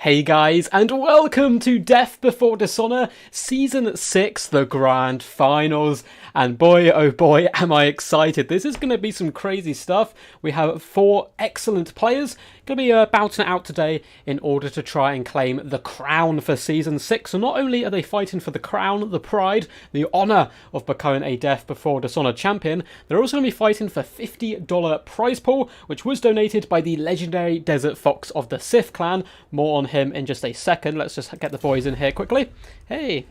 Hey guys, and welcome to Death Before Dishonour, Season 6, the Grand Finals. And boy, oh boy, am I excited. This is going to be some crazy stuff. We have 4 excellent players going to be bouting it out today in order to try and claim the crown for Season 6. So not only are they fighting for the crown, the pride, the honour of becoming a Death Before Dishonour champion, they're also going to be fighting for $50 prize pool, which was donated by the legendary Desert Fox of the Sith clan. More on him in just a second. Let's just get the boys in here quickly. Hey.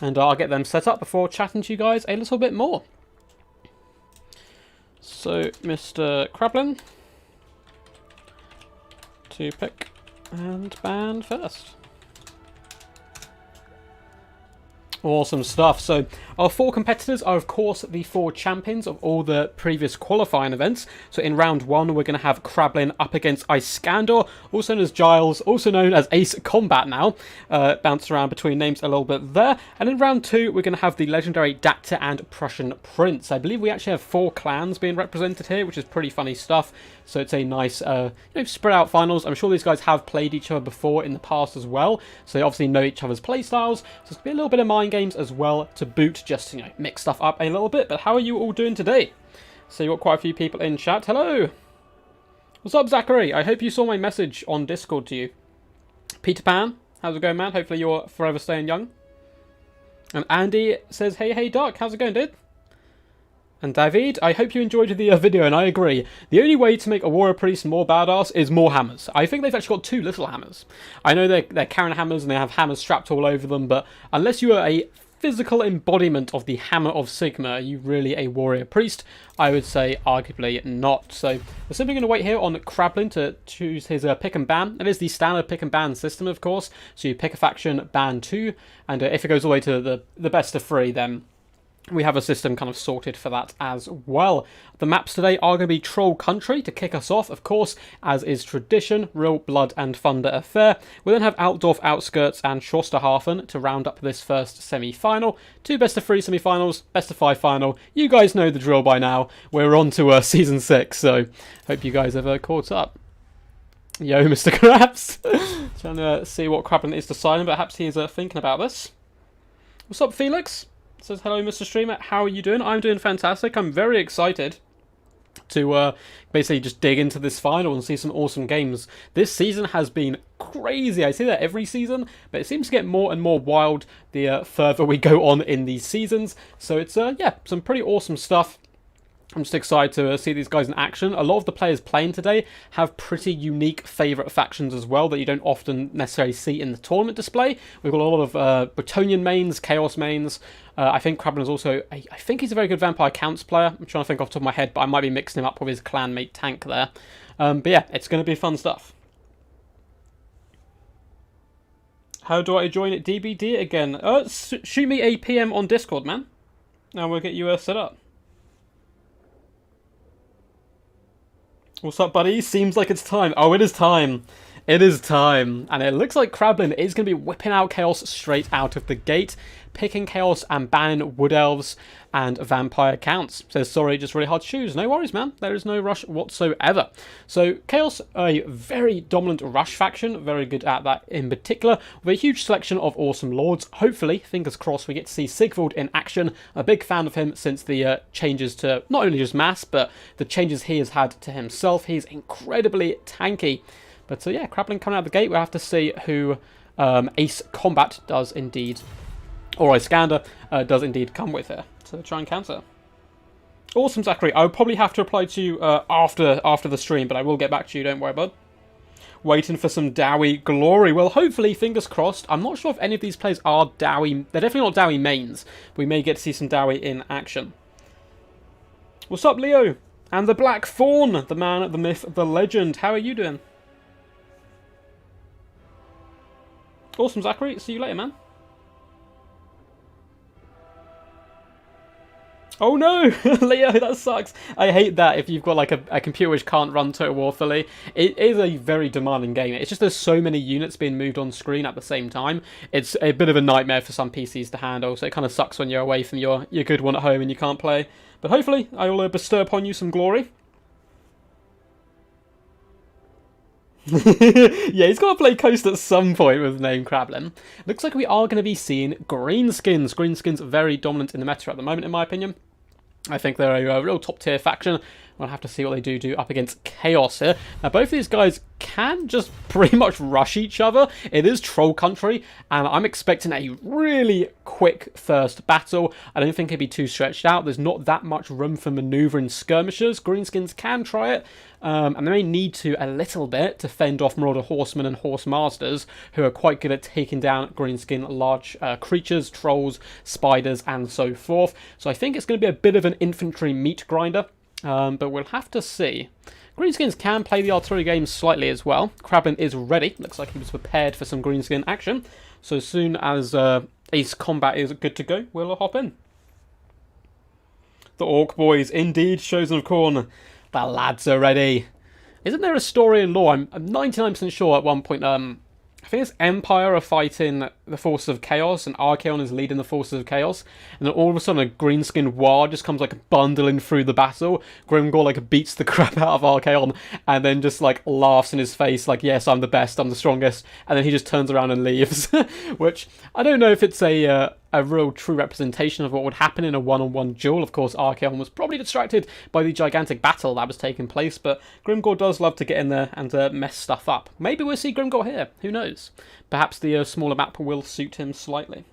And I'll get them set up before chatting to you guys a little bit more. So, Mr. Krablin, to pick and ban first. Awesome stuff. So our 4 competitors are, of course, the 4 champions of all the previous qualifying events. So in round 1, we're going to have Krablin up against Iskandar, also known as Giles, also known as Ace Combat now. Bounce around between names a little bit there. And in round 2, we're going to have the legendary Dactyr and Prussian Prince. I believe we actually have 4 clans being represented here, which is pretty funny stuff. So it's a nice spread out finals. I'm sure these guys have played each other before in the past as well. So they obviously know each other's play styles. So it's going to be a little bit of mind games as well to boot, just to mix stuff up a little bit. But how are you all doing today? So you've got quite a few people in chat. Hello! What's up, Zachary? I hope you saw my message on Discord to you. Peter Pan, how's it going, man? Hopefully you're forever staying young. And Andy says, hey, Doc, how's it going, dude? And David, I hope you enjoyed the video, and I agree. The only way to make a warrior priest more badass is more hammers. I think they've actually got 2 little hammers. I know they're carrying hammers and they have hammers strapped all over them, but unless you are a physical embodiment of the Hammer of Sigma, are you really a warrior priest? I would say arguably not. So we're simply going to wait here on Krablin to choose his pick and ban. It is the standard pick and ban system, of course. So you pick a faction, ban 2, and if it goes all the way to the best of 3, then we have a system kind of sorted for that as well. The maps today are going to be Troll Country to kick us off, of course, as is tradition, real blood and thunder affair. We then have Altdorf Outskirts and Schosterhafen to round up this first semi-final. 2 best of 3 semi-finals, best of 5 final. You guys know the drill by now. We're on to Season 6, so hope you guys have caught up. Yo, Mr. Krabs. Trying to see what Krablin is deciding, but perhaps he is thinking about this. What's up, Felix? Says, hello, Mr. Streamer. How are you doing? I'm doing fantastic. I'm very excited to basically just dig into this final and see some awesome games. This season has been crazy. I say that every season, but it seems to get more and more wild the further we go on in these seasons. So it's, yeah, some pretty awesome stuff. I'm just excited to see these guys in action. A lot of the players playing today have pretty unique favourite factions as well that you don't often necessarily see in the tournament display. We've got a lot of Bretonnian mains, Chaos mains. I think Krablin is also, I think he's a very good Vampire Counts player. I'm trying to think off the top of my head, but I might be mixing him up with his clanmate Tank there. But yeah, it's going to be fun stuff. How do I join it? DBD again? Shoot me a PM on Discord, man. And we'll get you set up. What's up, buddy? Seems like it's time. Oh, it is time. It is time. And it looks like Krablin is going to be whipping out Chaos straight out of the gate. Picking Chaos and banning Wood Elves and Vampire Counts. Says, sorry, just really hard to choose. No worries, man. There is no rush whatsoever. So, Chaos, a very dominant rush faction. Very good at that in particular. With a huge selection of awesome lords. Hopefully, fingers crossed, we get to see Sigvald in action. A big fan of him since the changes to not only just mass, but the changes he has had to himself. He's incredibly tanky. But so yeah, Krablin coming out of the gate. We'll have to see who Ace Combat does indeed, or Iskandar does indeed come with her to try and counter. Awesome, Zachary. I'll probably have to reply to you after the stream, but I will get back to you. Don't worry, bud. Waiting for some Dowie glory. Well, hopefully, fingers crossed. I'm not sure if any of these players are Dowie. They're definitely not Dowie mains. We may get to see some Dowie in action. What's up, Leo? And the Black Fawn, the man, the myth, the legend. How are you doing? Awesome, Zachary. See you later, man. Oh no, Leo, that sucks. I hate that if you've got like a computer which can't run Total War fully. It is a very demanding game. It's just there's so many units being moved on screen at the same time. It's a bit of a nightmare for some PCs to handle, so it kind of sucks when you're away from your good one at home and you can't play. But hopefully, I will bestow upon you some glory. Yeah, he's got to play Coast at some point with name Krablin. Looks like we are going to be seeing Greenskins. Greenskins are very dominant in the meta at the moment, in my opinion. I think they're a real top-tier faction. We'll have to see what they do up against Chaos here. Now, both of these guys can just pretty much rush each other. It is Troll Country, and I'm expecting a really quick first battle. I don't think it'd be too stretched out. There's not that much room for manoeuvring skirmishers. Greenskins can try it, and they may need to a little bit to fend off Marauder Horsemen and Horse Masters, who are quite good at taking down Greenskin large creatures, trolls, spiders, and so forth. So I think it's going to be a bit of an infantry meat grinder. But we'll have to see. Greenskins can play the artillery game slightly as well. Krablin is ready. Looks like he was prepared for some Greenskin action. So as soon as Ace Combat is good to go, we'll hop in. The Orc Boys, indeed, Chosen of Khorne. The lads are ready. Isn't there a story in lore? I'm 99% sure at one point, I think it's Empire are fighting the forces of Chaos, and Archaon is leading the forces of Chaos, and then all of a sudden a Greenskin War just comes like bundling through the battle. Grimgor like beats the crap out of Archaon, and then just like laughs in his face like, yes, I'm the best, I'm the strongest, and then he just turns around and leaves. Which, I don't know if it's a real true representation of what would happen in a one-on-one duel. Of course, Archaon was probably distracted by the gigantic battle that was taking place, but Grimgor does love to get in there and mess stuff up. Maybe we'll see Grimgor here, who knows? Perhaps the smaller map will suit him slightly.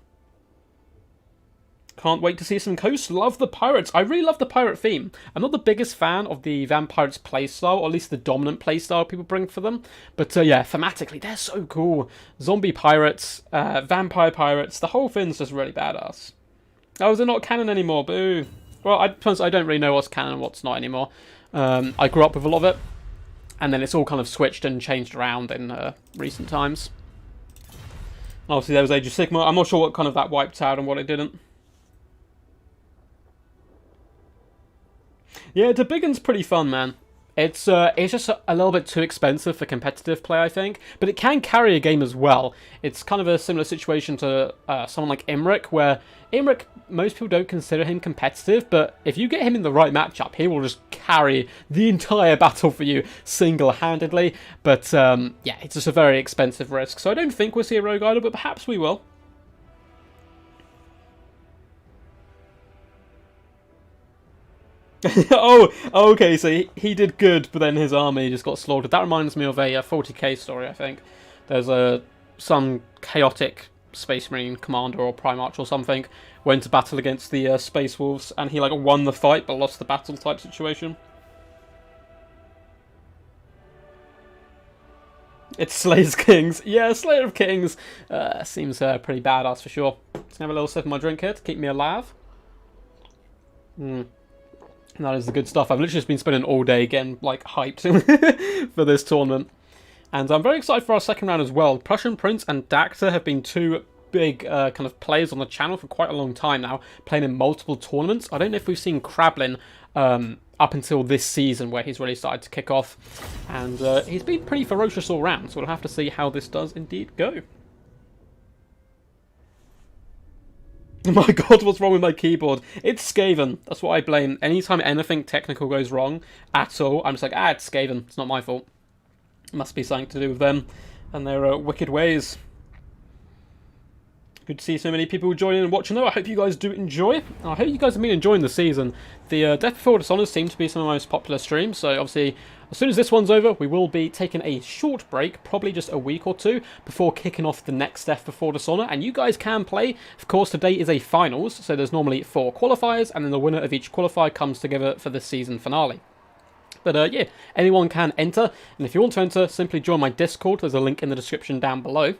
Can't wait to see some Coast. Love the pirates. I really love the pirate theme. I'm not the biggest fan of the vampires playstyle, or at least the dominant playstyle people bring for them. But yeah, thematically, they're so cool. Zombie pirates, vampire pirates, the whole thing's just really badass. Oh, they're not canon anymore, boo. Well, I don't really know what's canon and what's not anymore. I grew up with a lot of it, and then it's all kind of switched and changed around in recent times. Obviously, there was Age of Sigmar. I'm not sure what kind of that wiped out and what it didn't. Yeah, Debiggin's pretty fun, man. It's just a little bit too expensive for competitive play, I think, but it can carry a game as well. It's kind of a similar situation to someone like Imric, where Imric, most people don't consider him competitive, but if you get him in the right matchup, he will just carry the entire battle for you single-handedly. But yeah, it's just a very expensive risk, so I don't think we'll see a Rogue Idol, but perhaps we will. Oh, okay, so he did good, but then his army just got slaughtered. That reminds me of a 40k story, I think. There's some chaotic Space Marine commander or Primarch or something went to battle against the Space Wolves, and he like won the fight but lost the battle type situation. It slays kings. Yeah, Slayer of Kings seems pretty badass for sure. Let's have a little sip of my drink here to keep me alive. That is the good stuff. I've literally just been spending all day getting, like, hyped for this tournament. And I'm very excited for our second round as well. Prussian Prince and Dacta have been two big kind of players on the channel for quite a long time now, playing in multiple tournaments. I don't know if we've seen Krablin up until this season, where he's really started to kick off. And he's been pretty ferocious all round, so we'll have to see how this does indeed go. Oh my god, what's wrong with my keyboard? It's Skaven. That's what I blame. Anytime anything technical goes wrong at all, I'm just like, it's Skaven. It's not my fault. It must be something to do with them and their wicked ways. Good to see so many people joining and watching though. I hope you guys do enjoy. I hope you guys have been enjoying the season. The Death Before Dishonour seem to be some of the most popular streams, so obviously as soon as this one's over, we will be taking a short break, probably just a week or two, before kicking off the next Death Before Dishonour, and you guys can play. Of course, today is a finals, so there's normally 4 qualifiers, and then the winner of each qualifier comes together for the season finale. But yeah, anyone can enter, and if you want to enter, simply join my Discord. There's a link in the description down below.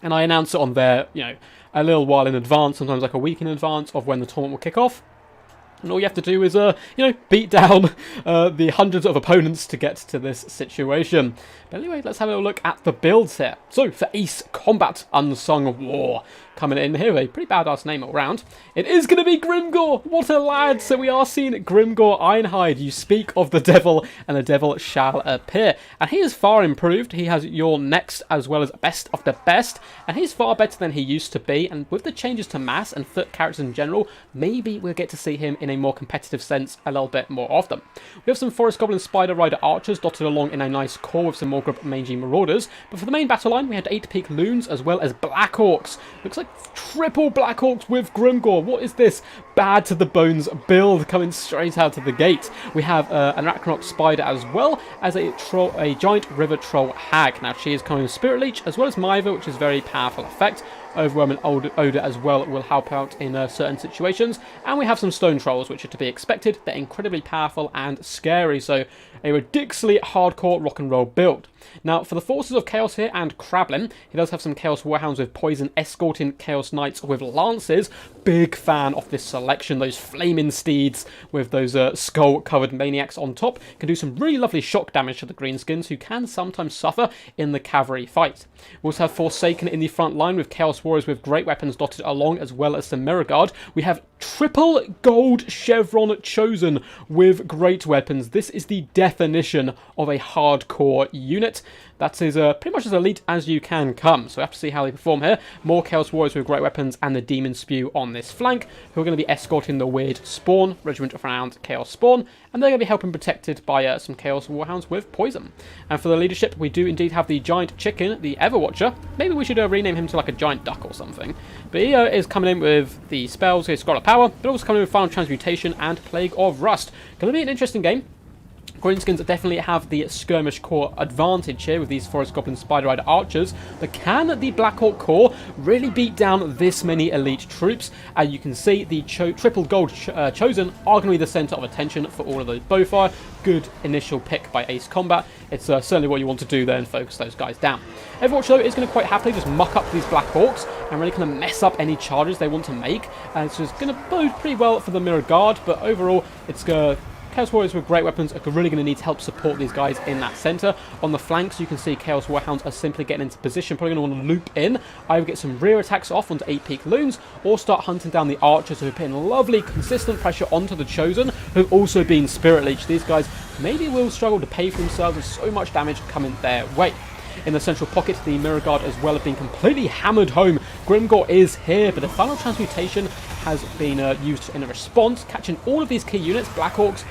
And I announce it on there, you know, a little while in advance, sometimes like a week in advance of when the tournament will kick off. And all you have to do is, you know, beat down the hundreds of opponents to get to this situation. But anyway, let's have a look at the builds here. So, for Ace Combat Unsung War, coming in here. A pretty badass name all round. It is going to be Grimgor. What a lad. So we are seeing Grimgor Ironhide. You speak of the devil, and the devil shall appear. And he is far improved. He has your next as well as best of the best. And he's far better than he used to be. And with the changes to mass and foot characters in general, maybe we'll get to see him in a more competitive sense a little bit more often. We have some Forest Goblin Spider Rider Archers dotted along in a nice core with some more group Mangy Marauders. But for the main battle line, we had 8 Peak Loons as well as Black Orcs. Looks like triple Black Orcs with Grimgor. What is this bad to the bones build coming straight out of the gate? We have an Arachnarok Spider as well as a giant River Troll Hag. Now she is coming with Spirit Leech as well as Miva, which is a very powerful effect. Overwhelming Odor as well will help out in certain situations. And we have some Stone Trolls, which are to be expected. They're incredibly powerful and scary, so a ridiculously hardcore rock and roll build. Now, for the Forces of Chaos here and Krablin, he does have some Chaos Warhounds with Poison, escorting Chaos Knights with Lances. Big fan of this selection. Those flaming steeds with those skull-covered maniacs on top can do some really lovely shock damage to the Greenskins, who can sometimes suffer in the cavalry fight. We also have Forsaken in the front line with Chaos Warriors with great weapons dotted along, as well as some Mirror Guard. We have triple gold chevron chosen with great weapons. This is the definition of a hardcore unit. That is pretty much as elite as you can come. So we have to see how they perform here. More Chaos Warriors with great weapons and the Demon Spew on this flank, who are going to be escorting the weird Spawn, Regiment of Renowned Chaos Spawn, and they're going to be helping protected by some Chaos Warhounds with Poison. And for the leadership, we do indeed have the Giant Chicken, the Everwatcher. Maybe we should rename him to like a Giant Duck or something. But he is coming in with the spells, his Scroll of Power, but also coming in with Final Transmutation and Plague of Rust. Going to be an interesting game. Greenskins definitely have the skirmish core advantage here with these Forest Goblin Spider Rider Archers, but can the Black Orc core really beat down this many elite troops? As you can see, the triple gold chosen are going to be the centre of attention for all of those Bowfire. Good initial pick by Ace Combat. It's certainly what you want to do there and focus those guys down. Everwatch, though, is going to quite happily just muck up these Black Orcs and really kind of mess up any charges they want to make. And it's just going to bode pretty well for the Mirror Guard, but overall, it's going to... Chaos Warriors with great weapons are really going to need to help support these guys in that centre. On the flanks, you can see Chaos Warhounds are simply getting into position, probably going to want to loop in, either get some rear attacks off onto 8 Peak Loons, or start hunting down the Archers, who are putting lovely, consistent pressure onto the Chosen, who've also been Spirit Leech. These guys maybe will struggle to pay for themselves with so much damage coming their way. In the central pocket, the Mirror Guard as well have been completely hammered home. Grimgor is here, but the Final Transmutation has been used in a response, catching all of these key units, Black Orcs,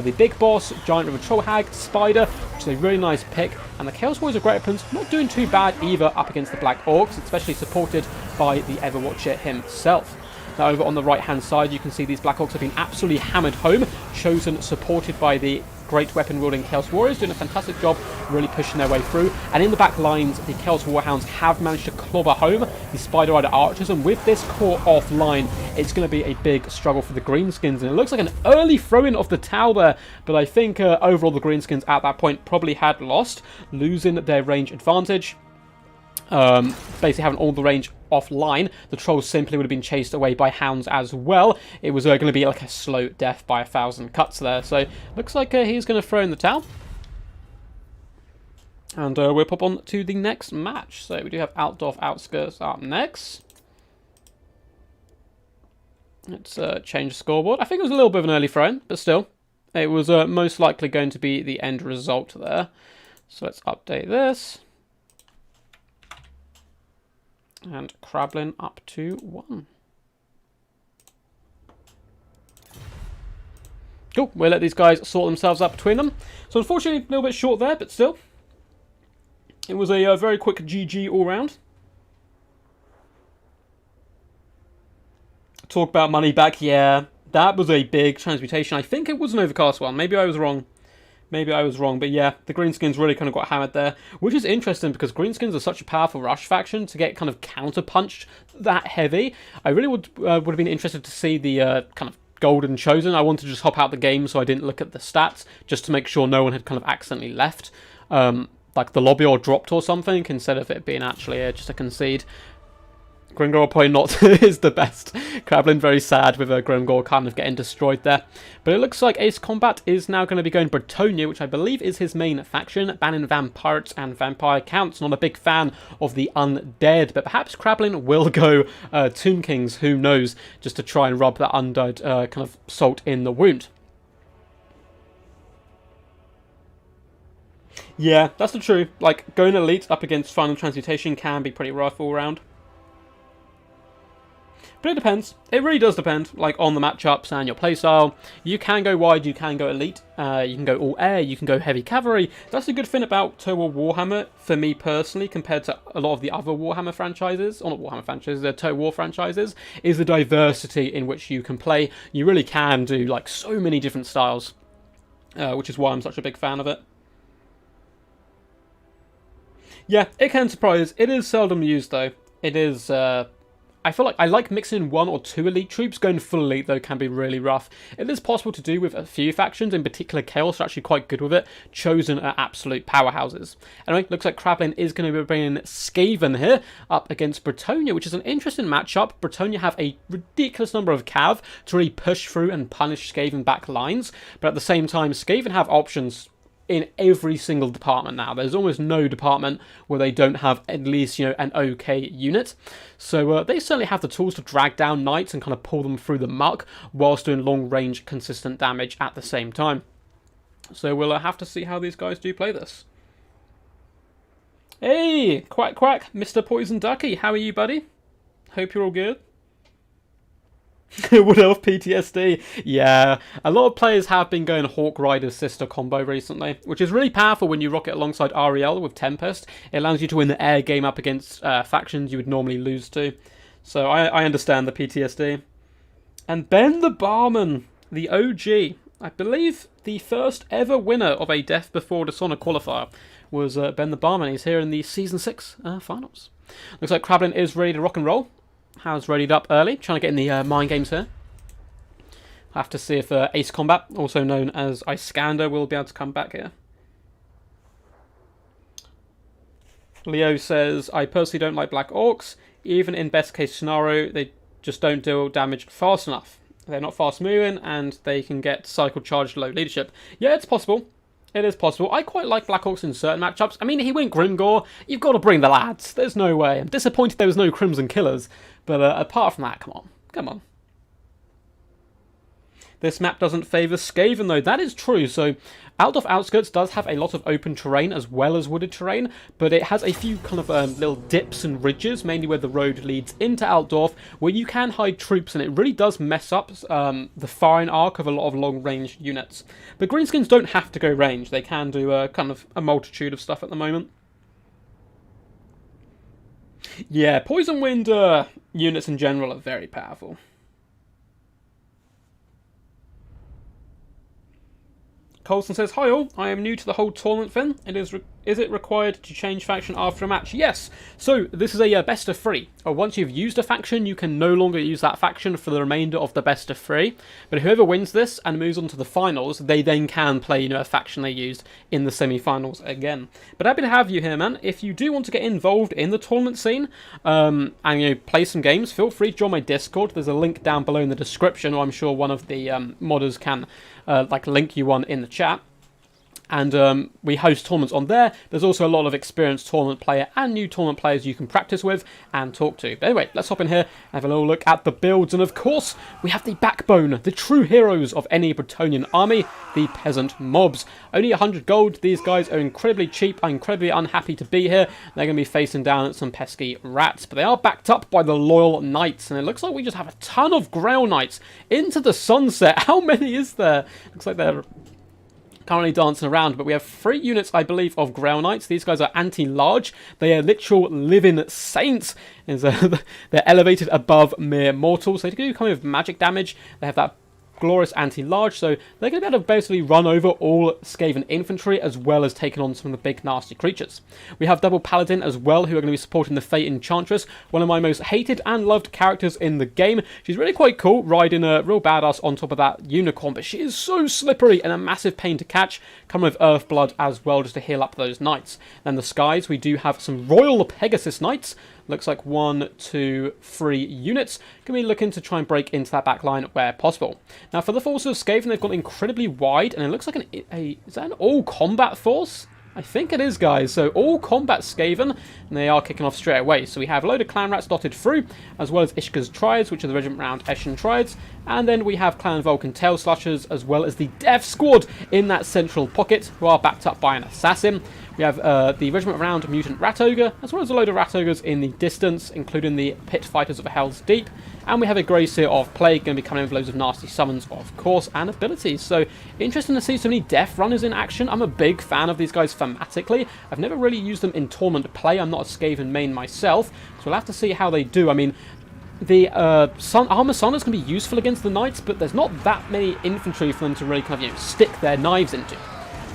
the Big Boss, Giant River Troll Hag, Spider, which is a really nice pick, and the Chaos Warriors are great weapons, not doing too bad either up against the Black Orcs, especially supported by the Everwatcher himself. Now over on the right hand side, you can see these Black Orcs have been absolutely hammered home, Chosen supported by the great weapon wielding Chaos Warriors, doing a fantastic job really pushing their way through. And in the back lines, the Chaos Warhounds have managed to clobber home the Spider Rider Archers, and with this core offline, it's going to be a big struggle for the Greenskins. And it looks like an early throw-in of the Tau there, but I think overall the Greenskins at that point probably had lost, losing their range advantage. Basically having all the range offline. The Trolls simply would have been chased away by Hounds as well. It was going to be like a slow death by 1,000 cuts there. So looks like he's going to throw in the towel. And we'll pop on to the next match. So we do have Altdorf Outskirts up next. Let's change the scoreboard. I think it was a little bit of an early throw-in, but still. It was most likely going to be the end result there. So let's update this. And Krablin up to 1. Cool, we'll let these guys sort themselves up between them. So unfortunately, a little bit short there, but still. It was a very quick GG all round. Talk about money back, yeah. That was a big transmutation. I think it was an overcast one. Maybe I was wrong. But yeah, the Greenskins really kind of got hammered there, which is interesting because Greenskins are such a powerful rush faction. To get kind of counter-punched that heavy, I really would have been interested to see the kind of Golden Chosen. I wanted to just hop out the game so I didn't look at the stats, just to make sure no one had kind of accidentally left, like the lobby or dropped or something, instead of it being actually just a concede. Grimgor probably not is the best. Krablin very sad with Grimgor kind of getting destroyed there. But it looks like Ace Combat is now going to be going Bretonia, which I believe is his main faction, banning vampires and vampire counts. Not a big fan of the undead, but perhaps Krablin will go Tomb Kings, who knows, just to try and rub that undead kind of salt in the wound. Yeah, that's the truth. Like, going elite up against Final Transmutation can be pretty rough all around. But it depends. It really does depend, like, on the matchups and your playstyle. You can go wide, you can go elite, you can go all air, you can go heavy cavalry. That's the good thing about Total War Warhammer, for me personally, compared to a lot of the other Warhammer franchises, or not Warhammer franchises, the Total War franchises, is the diversity in which you can play. You really can do, like, so many different styles, which is why I'm such a big fan of it. Yeah, it can surprise. It is seldom used, though. It is, I feel like I like mixing 1 or 2 elite troops. Going full elite, though, can be really rough. It is possible to do with a few factions. In particular, Chaos are actually quite good with it. Chosen are absolute powerhouses. Anyway, looks like Krablin is going to be bringing Skaven here up against Bretonia, which is an interesting matchup. Bretonia have a ridiculous number of cav to really push through and punish Skaven back lines. But at the same time, Skaven have options in every single department now. There's almost no department where they don't have at least, you know, an okay unit. So they certainly have the tools to drag down knights and kind of pull them through the muck whilst doing long-range, consistent damage at the same time. So we'll have to see how these guys do play this. Hey, quack quack, Mr. Poison Ducky, how are you, buddy? Hope you're all good. Wood Elf PTSD. Yeah, a lot of players have been going Hawk Rider Sister combo recently, which is really powerful when you rock it alongside Ariel with Tempest. It allows you to win the air game up against factions you would normally lose to. So I understand the PTSD. And Ben the Barman, the OG. I believe the first ever winner of a Death Before Dishonour qualifier was Ben the Barman. He's here in the Season 6 finals. Looks like Krablin is ready to rock and roll. Has readied up early, trying to get in the mind games here. I'll have to see if Ace Combat, also known as Iskander, will be able to come back here. Leo says, I personally don't like Black Orcs. Even in best case scenario, they just don't deal damage fast enough. They're not fast moving, and they can get cycle charged low leadership. Yeah, it's possible. It is possible. I quite like Black Orcs in certain matchups. I mean, he went Grimgor. You've got to bring the lads. There's no way. I'm disappointed there was no Crimson Killers. But apart from that, come on. Come on. This map doesn't favour Skaven, though. That is true. So, Altdorf Outskirts does have a lot of open terrain as well as wooded terrain, but it has a few kind of little dips and ridges, mainly where the road leads into Altdorf, where you can hide troops, and it really does mess up the firing arc of a lot of long-range units. But Greenskins don't have to go range. They can do kind of a multitude of stuff at the moment. Yeah, Poison Wind units in general are very powerful. Colson says, hi all, I am new to the whole tournament thing. Is it required to change faction after a match? Yes. So, this is a best of 3. Once you've used a faction, you can no longer use that faction for the remainder of the best of 3. But whoever wins this and moves on to the finals, they then can play, you know, a faction they used in the semi-finals again. But happy to have you here, man. If you do want to get involved in the tournament scene, and, you know, play some games, feel free to join my Discord. There's a link down below in the description, or I'm sure one of the modders can, like, link you one in the chat. And we host tournaments on there. There's also a lot of experienced tournament player and new tournament players you can practice with and talk to. But anyway, let's hop in here and have a little look at the builds. And of course, we have the backbone, the true heroes of any Bretonian army, the peasant mobs. Only 100 gold. These guys are incredibly cheap. I'm incredibly unhappy to be here. They're going to be facing down some pesky rats. But they are backed up by the loyal knights. And it looks like we just have a ton of Grail Knights into the sunset. How many is there? Looks like they're currently dancing around, but we have 3 units, I believe, of Grail Knights. These guys are anti-large. They are literal living saints. They're elevated above mere mortals. They do come with magic damage. They have that glorious anti-large, so they're going to be able to basically run over all Skaven infantry as well as taking on some of the big nasty creatures. We have double paladin as well, who are going to be supporting the Fate Enchantress, one of my most hated and loved characters in the game. She's really quite cool, riding a real badass on top of that unicorn, but she is so slippery and a massive pain to catch. Coming with Earthblood as well, just to heal up those knights. Then the skies, we do have some Royal Pegasus Knights. Looks like 1, 2, 3 units. Going to be looking to try and break into that back line where possible. Now, for the forces of Skaven, they've gone incredibly wide, and it looks like is that an all-combat force? I think it is, guys. So all combat Skaven, and they are kicking off straight away. So we have a load of clan rats dotted through, as well as Ishka's Triads, which are the regiment round Eshin Triads. And then we have Clan Vulcan Tail Slashers, as well as the Death Squad in that central pocket, who are backed up by an assassin. We have the regiment round Mutant Rat Ogre, as well as a load of Rat Ogres in the distance, including the Pit Fighters of Hell's Deep. And we have a Grey Seer of Plague, going to be coming in with loads of nasty summons, of course, and abilities. So, interesting to see so many Death Runners in action. I'm a big fan of these guys thematically. I've never really used them in tournament play. I'm not a Skaven main myself, so we'll have to see how they do. I mean, the Armor Sonners can be useful against the Knights, but there's not that many infantry for them to really kind of, stick their knives into.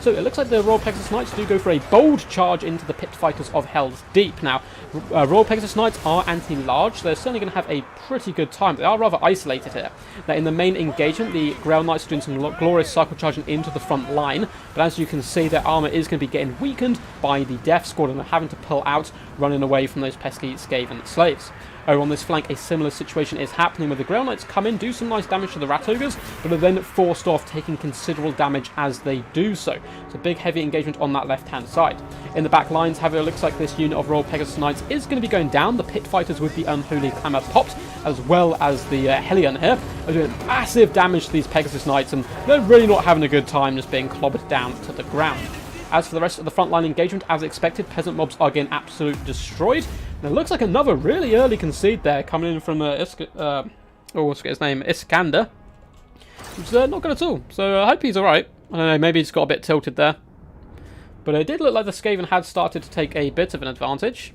So it looks like the Royal Pegasus Knights do go for a bold charge into the Pit Fighters of Hell's Deep. Now, Royal Pegasus Knights are anti-large, so they're certainly going to have a pretty good time. They are rather isolated here. Now, in the main engagement, the Grail Knights are doing some glorious cycle charging into the front line, but as you can see, their armour is going to be getting weakened by the Death Squad, and they're having to pull out, running away from those pesky Skaven slaves. Over on this flank, a similar situation is happening where the Grail Knights come in, do some nice damage to the Rat Ogres, but are then forced off, taking considerable damage as they do so. It's a big heavy engagement on that left-hand side. In the back lines, however, it looks like this unit of Royal Pegasus Knights is going to be going down. The Pit Fighters with the Unholy Clamour popped, as well as the Hellion here, are doing massive damage to these Pegasus Knights, and they're really not having a good time just being clobbered down to the ground. As for the rest of the frontline engagement, as expected, peasant mobs are getting absolutely destroyed. And it looks like another really early concede there, coming in from what's his name, Iskander, which is not good at all. So I hope he's alright. I don't know, maybe he's got a bit tilted there. But it did look like the Skaven had started to take a bit of an advantage.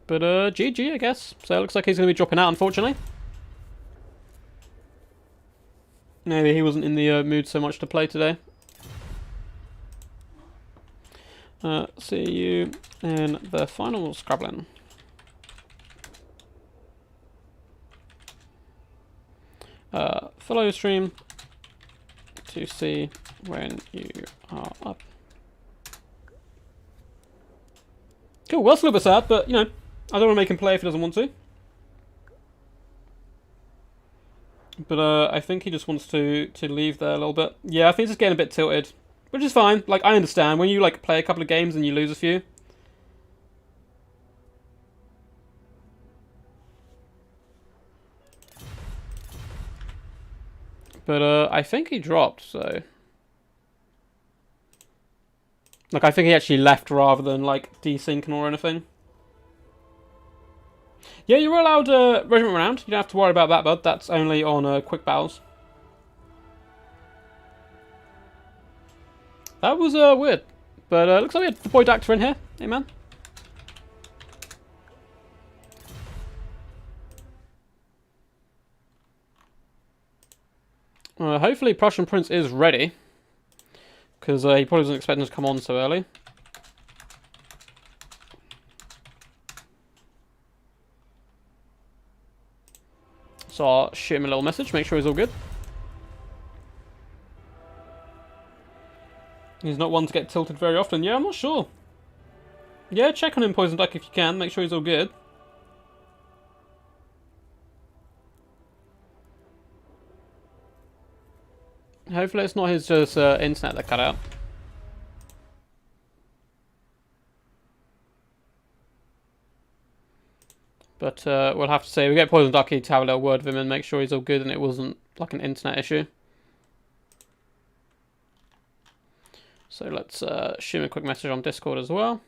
But GG, I guess. So it looks like he's going to be dropping out, unfortunately. Maybe he wasn't in the mood so much to play today. See you in the final Scrabbling. Follow stream to see when you are up. Cool, well, that's a little bit sad, but, I don't want to make him play if he doesn't want to. But I think he just wants to leave there a little bit. Yeah, I think he's just getting a bit tilted, which is fine. Like, I understand when you play a couple of games and you lose a few. But I think he dropped, so I think he actually left rather than desyncing or anything. Yeah, you're allowed regiment round. You don't have to worry about that, bud. That's only on quick battles. That was weird. But looks like we had the boy Doctor in here. Hey, man. Hopefully Prussian Prince is ready. Because he probably wasn't expecting us to come on so early. So I'll shoot him a little message, make sure he's all good. He's not one to get tilted very often. Yeah, I'm not sure. Yeah, check on him, Poison Duck, if you can. Make sure he's all good. Hopefully it's not his just internet that cut out. But we'll have to see. We get Poison Ducky to have a little word with him and make sure he's all good and it wasn't like an internet issue. So let's shoot him a quick message on Discord as well.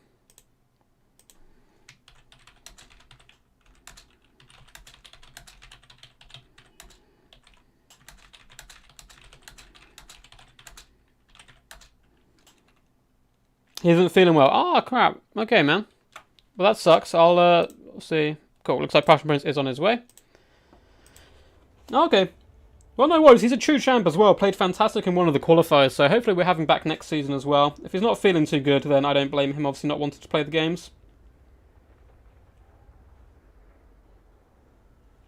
He isn't feeling well. Oh, crap. Okay, man. Well, that sucks. I'll see. Cool. Looks like Prussian Prince is on his way. Okay. Well, no worries. He's a true champ as well. Played fantastic in one of the qualifiers, so hopefully we're having back next season as well. If he's not feeling too good, then I don't blame him, obviously not wanting to play the games.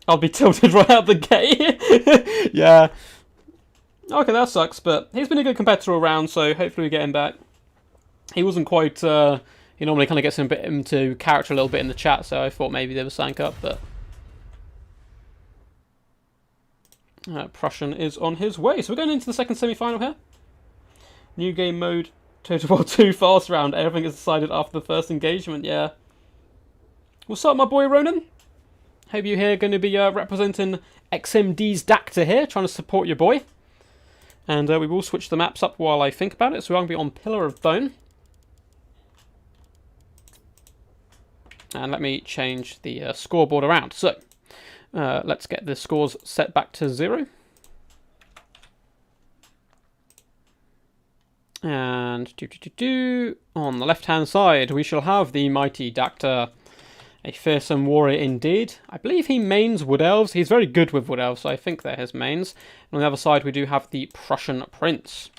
I'll be tilted right out the gate. Yeah. Okay, that sucks, but he's been a good competitor all round, so hopefully we get him back. He wasn't quite He normally kind of gets into character a little bit in the chat, so I thought maybe there was something up, but... Prussian is on his way. So we're going into the second semi-final here. New game mode, Total War 2 fast round. Everything is decided after the first engagement, yeah. What's up, my boy Ronan? Hope you're here going to be representing XMD's Dacta here, trying to support your boy. And we will switch the maps up while I think about it. So we're going to be on Pillar of Bone. And let me change the scoreboard around. So, let's get the scores set back to 0. And on the left-hand side, we shall have the mighty Dacta, a fearsome warrior indeed. I believe he mains Wood Elves. He's very good with Wood Elves, so I think they're his mains. And on the other side, we do have the Prussian Prince.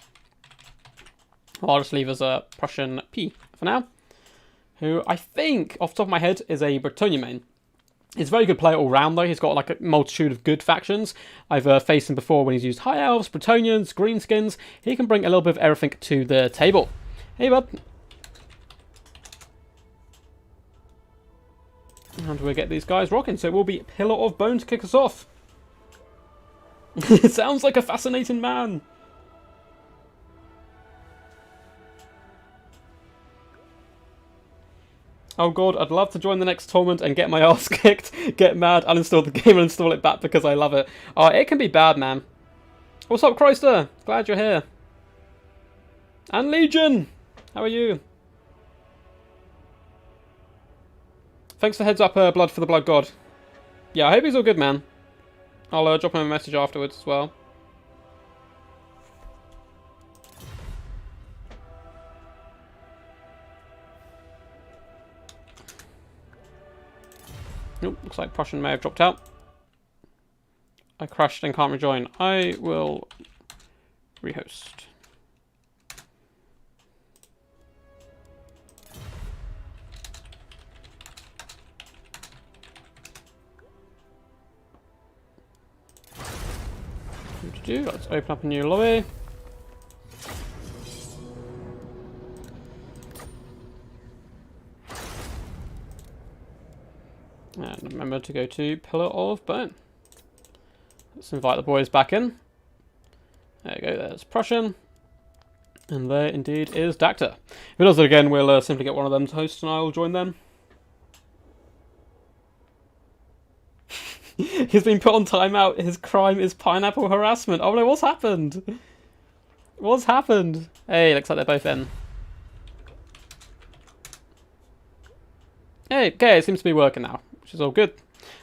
I'll just leave as a Prussian P for now, who I think, off the top of my head, is a Bretonnia main. He's a very good player all round though. He's got like a multitude of good factions. I've faced him before when he's used High Elves, Bretonians, Greenskins. He can bring a little bit of everything to the table. Hey bud. And we'll get these guys rocking. So it will be Pillar of Bone to kick us off. It sounds like a fascinating man. Oh god, I'd love to join the next tournament and get my ass kicked, get mad, uninstall the game and install it back because I love it. Oh, it can be bad, man. What's up, Chrysler? Glad you're here. And Legion! How are you? Thanks for the heads up, Blood for the Blood God. Yeah, I hope he's all good, man. I'll drop him a message afterwards as well. Nope, looks like Prussian may have dropped out. I crashed and can't rejoin. I will rehost. Let's open up a new lobby. And remember to go to Pillar of Bone. Let's invite the boys back in. There you go, there's Prussian. And there indeed is Dacta. If it does it again, we'll simply get one of them to host and I'll join them. He's been put on timeout. His crime is pineapple harassment. Oh no, what's happened? What's happened? Hey, looks like they're both in. Hey, okay, it seems to be working now, which is all good.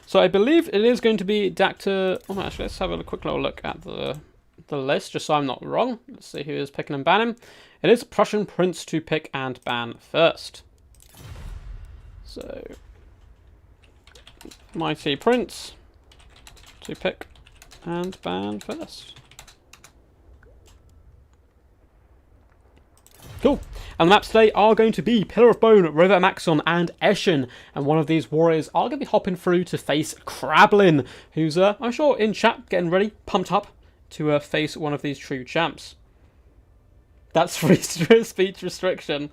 So I believe it is going to be Dacta. Oh, actually, let's have a quick little look at the list, just so I'm not wrong. Let's see who is picking and banning. It is Prussian Prince to pick and ban first. So, mighty Prince to pick and ban first. Cool. And the maps today are going to be Pillar of Bone, River Maxon, and Eschen. And one of these warriors are going to be hopping through to face Krablin, who's, I'm sure, in chat, getting ready, pumped up to face one of these true champs. That's free speech restriction.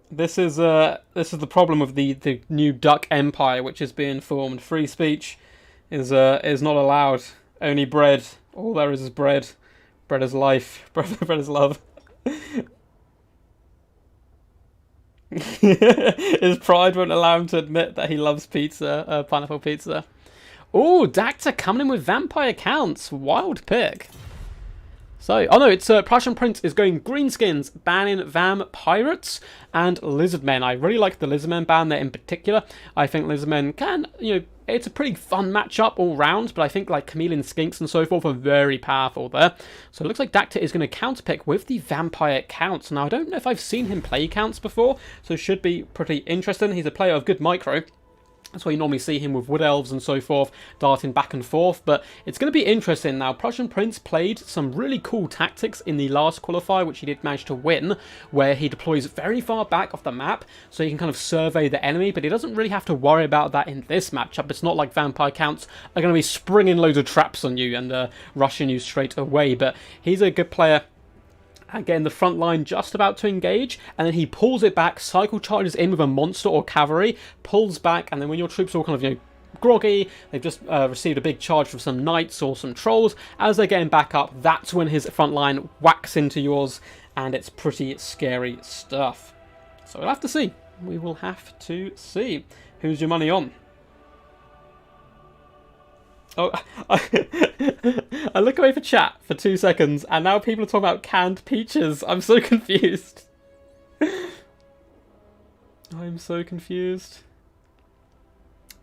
This is the problem of the new Duck Empire, which is being formed. Free speech is not allowed. Only bread. All there is bread. Bread is life. Bread is love. His pride won't allow him to admit that he loves pizza, pineapple pizza. Oh, Dacta coming in with vampire counts. Wild pick. So, oh no, it's Prussian Prince is going Greenskins, banning Vampirates and Lizardmen. I really like the Lizardmen ban there in particular. I think Lizardmen can, it's a pretty fun matchup all round, but I think like Chameleon Skinks and so forth are very powerful there. So it looks like Dacta is going to counterpick with the Vampire Counts. Now, I don't know if I've seen him play Counts before, so it should be pretty interesting. He's a player of good micro. That's why you normally see him with Wood Elves and so forth, darting back and forth. But it's going to be interesting now. Prussian Prince played some really cool tactics in the last qualifier, which he did manage to win, where he deploys very far back off the map, so he can kind of survey the enemy, but he doesn't really have to worry about that in this matchup. It's not like Vampire Counts are going to be springing loads of traps on you and rushing you straight away, but he's a good player and getting the front line just about to engage, and then he pulls it back, cycle charges in with a monster or cavalry, pulls back, and then when your troops are all kind of, groggy, they've just received a big charge from some knights or some trolls, as they're getting back up, that's when his front line whacks into yours, and it's pretty scary stuff. So we'll have to see. We will have to see. Who's your money on? Oh, I look away for chat for 2 seconds, and now people are talking about canned peaches. I'm so confused. I'm so confused.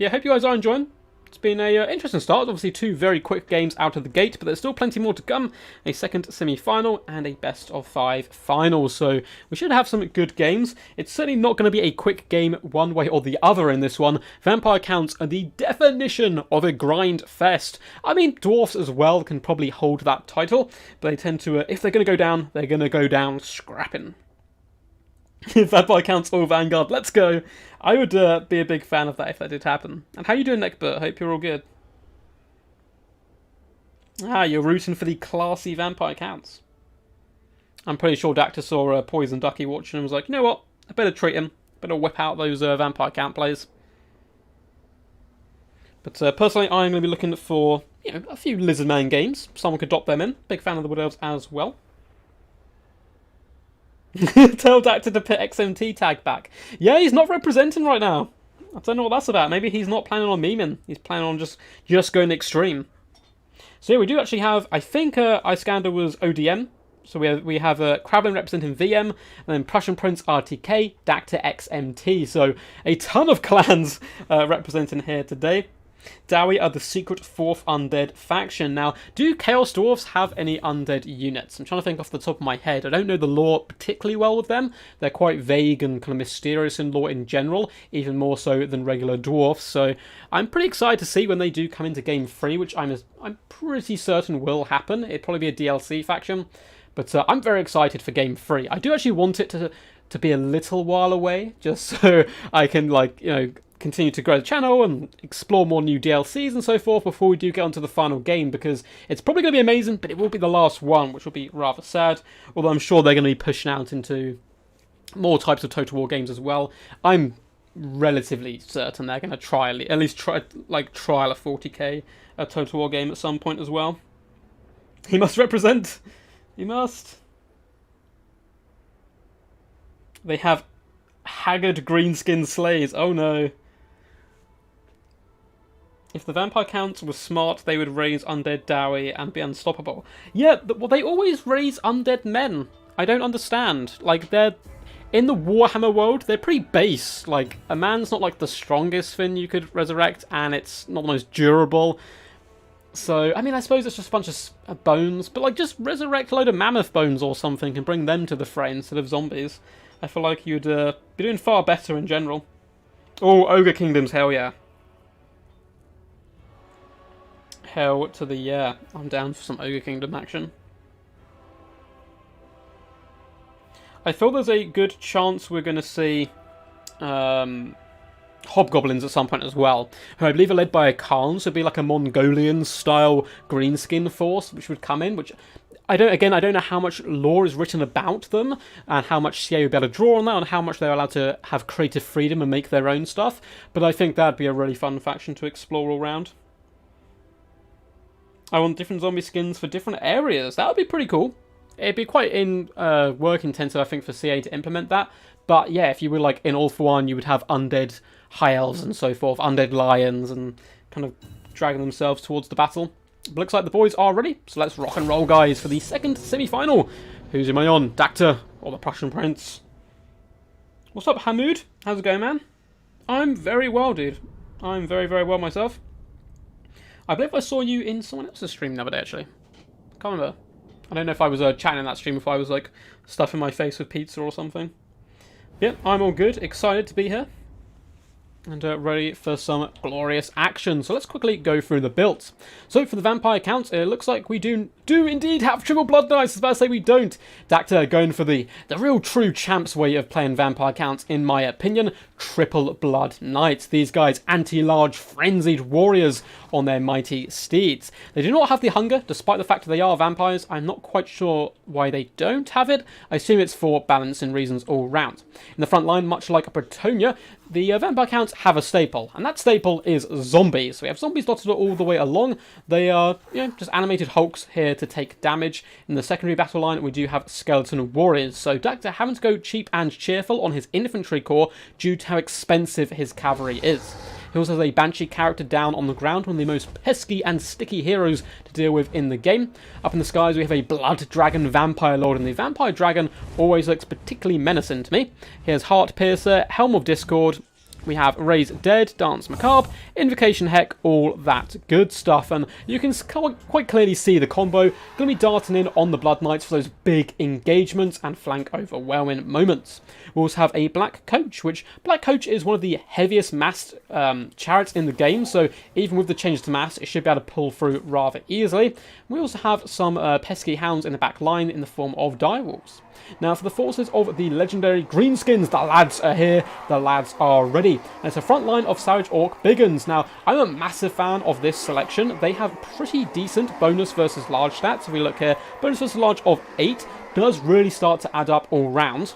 Yeah, I hope you guys are enjoying. It's been a interesting start. Obviously, 2 very quick games out of the gate, but there's still plenty more to come. A second semi-final and a best-of-5 final. So we should have some good games. It's certainly not going to be a quick game one way or the other in this one. Vampire counts are the definition of a grind fest. I mean, dwarfs as well can probably hold that title, but they tend to, if they're going to go down, they're going to go down scrapping. Vampire counts or Vanguard, let's go. I would be a big fan of that if that did happen. And how you doing, Neckbert? Hope you're all good. Ah, you're rooting for the classy Vampire counts. I'm pretty sure Dacta saw Poison Ducky watching and was like, you know what? I better treat him. Better whip out those Vampire count players. But personally, I'm going to be looking for, a few Lizardman games. Someone could drop them in. Big fan of the Wood Elves as well. Tell Dacta to put XMT tag back. Yeah, he's not representing right now. I don't know what that's about. Maybe he's not planning on memeing. He's planning on just going extreme. So yeah, we do actually have, I think Iskander was ODM. So we have Krablin representing VM, and then Prussian Prince RTK, Dacta XMT. So a ton of clans representing here today. Dowie are the secret 4th undead faction. Now, do Chaos Dwarfs have any undead units? I'm trying to think off the top of my head. I don't know the lore particularly well with them. They're quite vague and kind of mysterious in lore in general, even more so than regular dwarfs. So I'm pretty excited to see when they do come into Game 3, which I'm pretty certain will happen. It'd probably be a DLC faction. But I'm very excited for Game 3. I do actually want it to be a little while away, just so I can, continue to grow the channel and explore more new DLCs and so forth before we do get onto the final game, because it's probably going to be amazing, but it will be the last one, which will be rather sad, although I'm sure they're going to be pushing out into more types of Total War games as well. I'm relatively certain they're going to trial a 40k Total War game at some point as well. He must represent. He must. They have haggard greenskin slays. Oh no. If the Vampire Counts were smart, they would raise Undead Dowie and be unstoppable. Yeah, well, they always raise undead men. I don't understand. They're... In the Warhammer world, they're pretty base. A man's not, the strongest thing you could resurrect, and it's not the most durable. So, I mean, I suppose it's just a bunch of bones, but, just resurrect a load of mammoth bones or something and bring them to the fray instead of zombies. I feel like you'd be doing far better in general. Oh, Ogre Kingdoms, hell yeah. Hell to the yeah. I'm down for some Ogre Kingdom action. I feel there's a good chance we're going to see Hobgoblins at some point as well, who I believe are led by a Khan, so it'd be like a Mongolian-style greenskin force, which would come in, which... I don't know how much lore is written about them, and how much CA would be able to draw on that, and how much they're allowed to have creative freedom and make their own stuff, but I think that'd be a really fun faction to explore all round. I want different zombie skins for different areas. That would be pretty cool. It'd be quite work intensive, I think, for CA to implement that. But yeah, if you were in All for One, you would have undead high elves and so forth, undead lions, and kind of dragging themselves towards the battle. But looks like the boys are ready, so let's rock and roll, guys, for the second semi-final. Who's your money on, Dacta or the Prussian Prince? What's up, Hamoud? How's it going, man? I'm very well, dude. I'm very, very well myself. I believe I saw you in someone else's stream the other day, actually. Can't remember. I don't know if I was chatting in that stream, if I was stuffing my face with pizza or something. Yep, I'm all good. Excited to be here. And ready for some glorious action. So let's quickly go through the builds. So for the vampire count, it looks like we do indeed have triple blood knights. I was about to say we don't. Dacta going for the real true champ's way of playing vampire counts, in my opinion. Triple blood knights. These guys, anti-large, frenzied warriors on their mighty steeds. They do not have the hunger, despite the fact that they are vampires. I'm not quite sure why they don't have it. I assume it's for balancing reasons all round. In the front line, much like Bretonia, the vampire counts have a staple, and that staple is zombies. So we have zombies dotted all the way along. They are, just animated hulks here to take damage. In the secondary battle line, we do have skeleton warriors. So Dacta having to go cheap and cheerful on his infantry corps due to how expensive his cavalry is. He also has a Banshee character down on the ground, one of the most pesky and sticky heroes to deal with in the game. Up in the skies we have a Blood Dragon Vampire Lord, and the Vampire Dragon always looks particularly menacing to me. He has Heart Piercer, Helm of Discord, we have Raise Dead, Dance Macabre, Invocation Heck, all that good stuff. And you can quite clearly see the combo going to be darting in on the Blood Knights for those big engagements and flank overwhelming moments. We also have a Black Coach, which Black Coach is one of the heaviest massed chariots in the game, so even with the change to mass, it should be able to pull through rather easily. We also have some pesky hounds in the back line in the form of direwolves. Now for the forces of the legendary Greenskins, the lads are here, the lads are ready. And it's a front line of Savage Orc Biggins. Now, I'm a massive fan of this selection. They have pretty decent bonus versus large stats. If we look here, bonus versus large of 8 does really start to add up all round.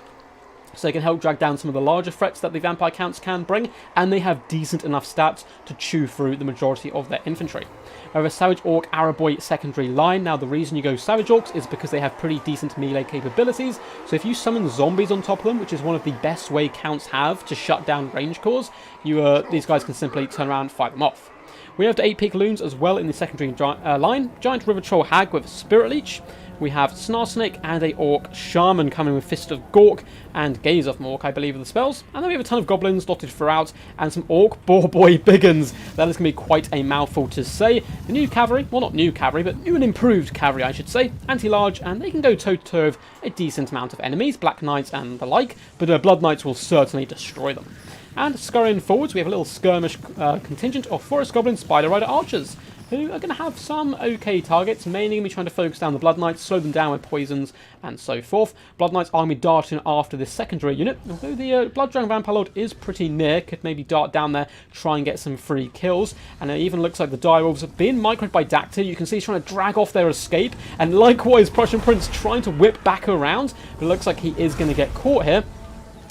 So they can help drag down some of the larger threats that the vampire counts can bring, and they have decent enough stats to chew through the majority of their infantry. We have a Savage Orc Araboy secondary line. Now the reason you go Savage Orcs is because they have pretty decent melee capabilities, so if you summon zombies on top of them, which is one of the best way counts have to shut down range cores, these guys can simply turn around and fight them off. We have the 8 Pickaloons as well in the secondary line. Giant River Troll Hag with Spirit Leech. We have Snar Snake and a Orc Shaman coming with Fist of Gork and Gaze of Mork, I believe, are the spells. And then we have a ton of Goblins dotted throughout and some Orc Boar Boy Biggins. That is going to be quite a mouthful to say. The new cavalry, well not new cavalry, but new and improved cavalry I should say, anti-large, and they can go toe-to-toe with a decent amount of enemies, Black Knights and the like, but Blood Knights will certainly destroy them. And scurrying forwards, we have a little skirmish contingent of Forest Goblin Spider Rider Archers, who are going to have some okay targets, mainly going to be trying to focus down the Blood Knights, slow them down with poisons, and so forth. Blood Knights are going to be darting after this secondary unit, although the Blood Dragon Vampire Lord is pretty near, could maybe dart down there, try and get some free kills, and it even looks like the direwolves have been microed by Dacta. You can see he's trying to drag off their escape, and likewise Prussian Prince trying to whip back around, but it looks like he is going to get caught here.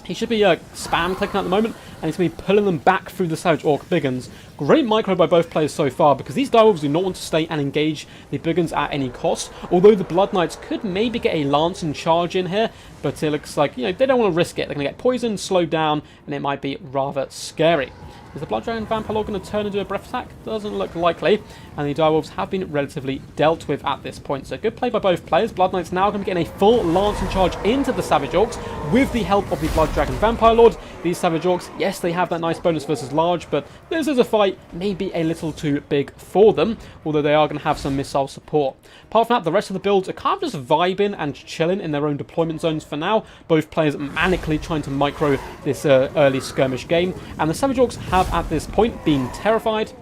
He should be spam clicking at the moment, and he's going to be pulling them back through the Savage Orc Biggins. Great micro by both players so far, because these direwolves do not want to stay and engage the Biggins at any cost, although the Blood Knights could maybe get a lance and charge in here, but it looks like, they don't want to risk it. They're going to get poisoned, slowed down, and it might be rather scary. Is the Blood Dragon Vampire Lord going to turn into a breath attack? Doesn't look likely, and the direwolves have been relatively dealt with at this point. So good play by both players. Blood Knights now going to be getting a full lance and charge into the Savage Orcs with the help of the Blood Dragon Vampire Lord. These Savage Orcs, yes, they have that nice bonus versus large, but this is a fight maybe a little too big for them, although they are going to have some missile support. Apart from that, the rest of the builds are kind of just vibing and chilling in their own deployment zones for now. Both players manically trying to micro this early skirmish game, and the Savage Orcs have at this point been terrified,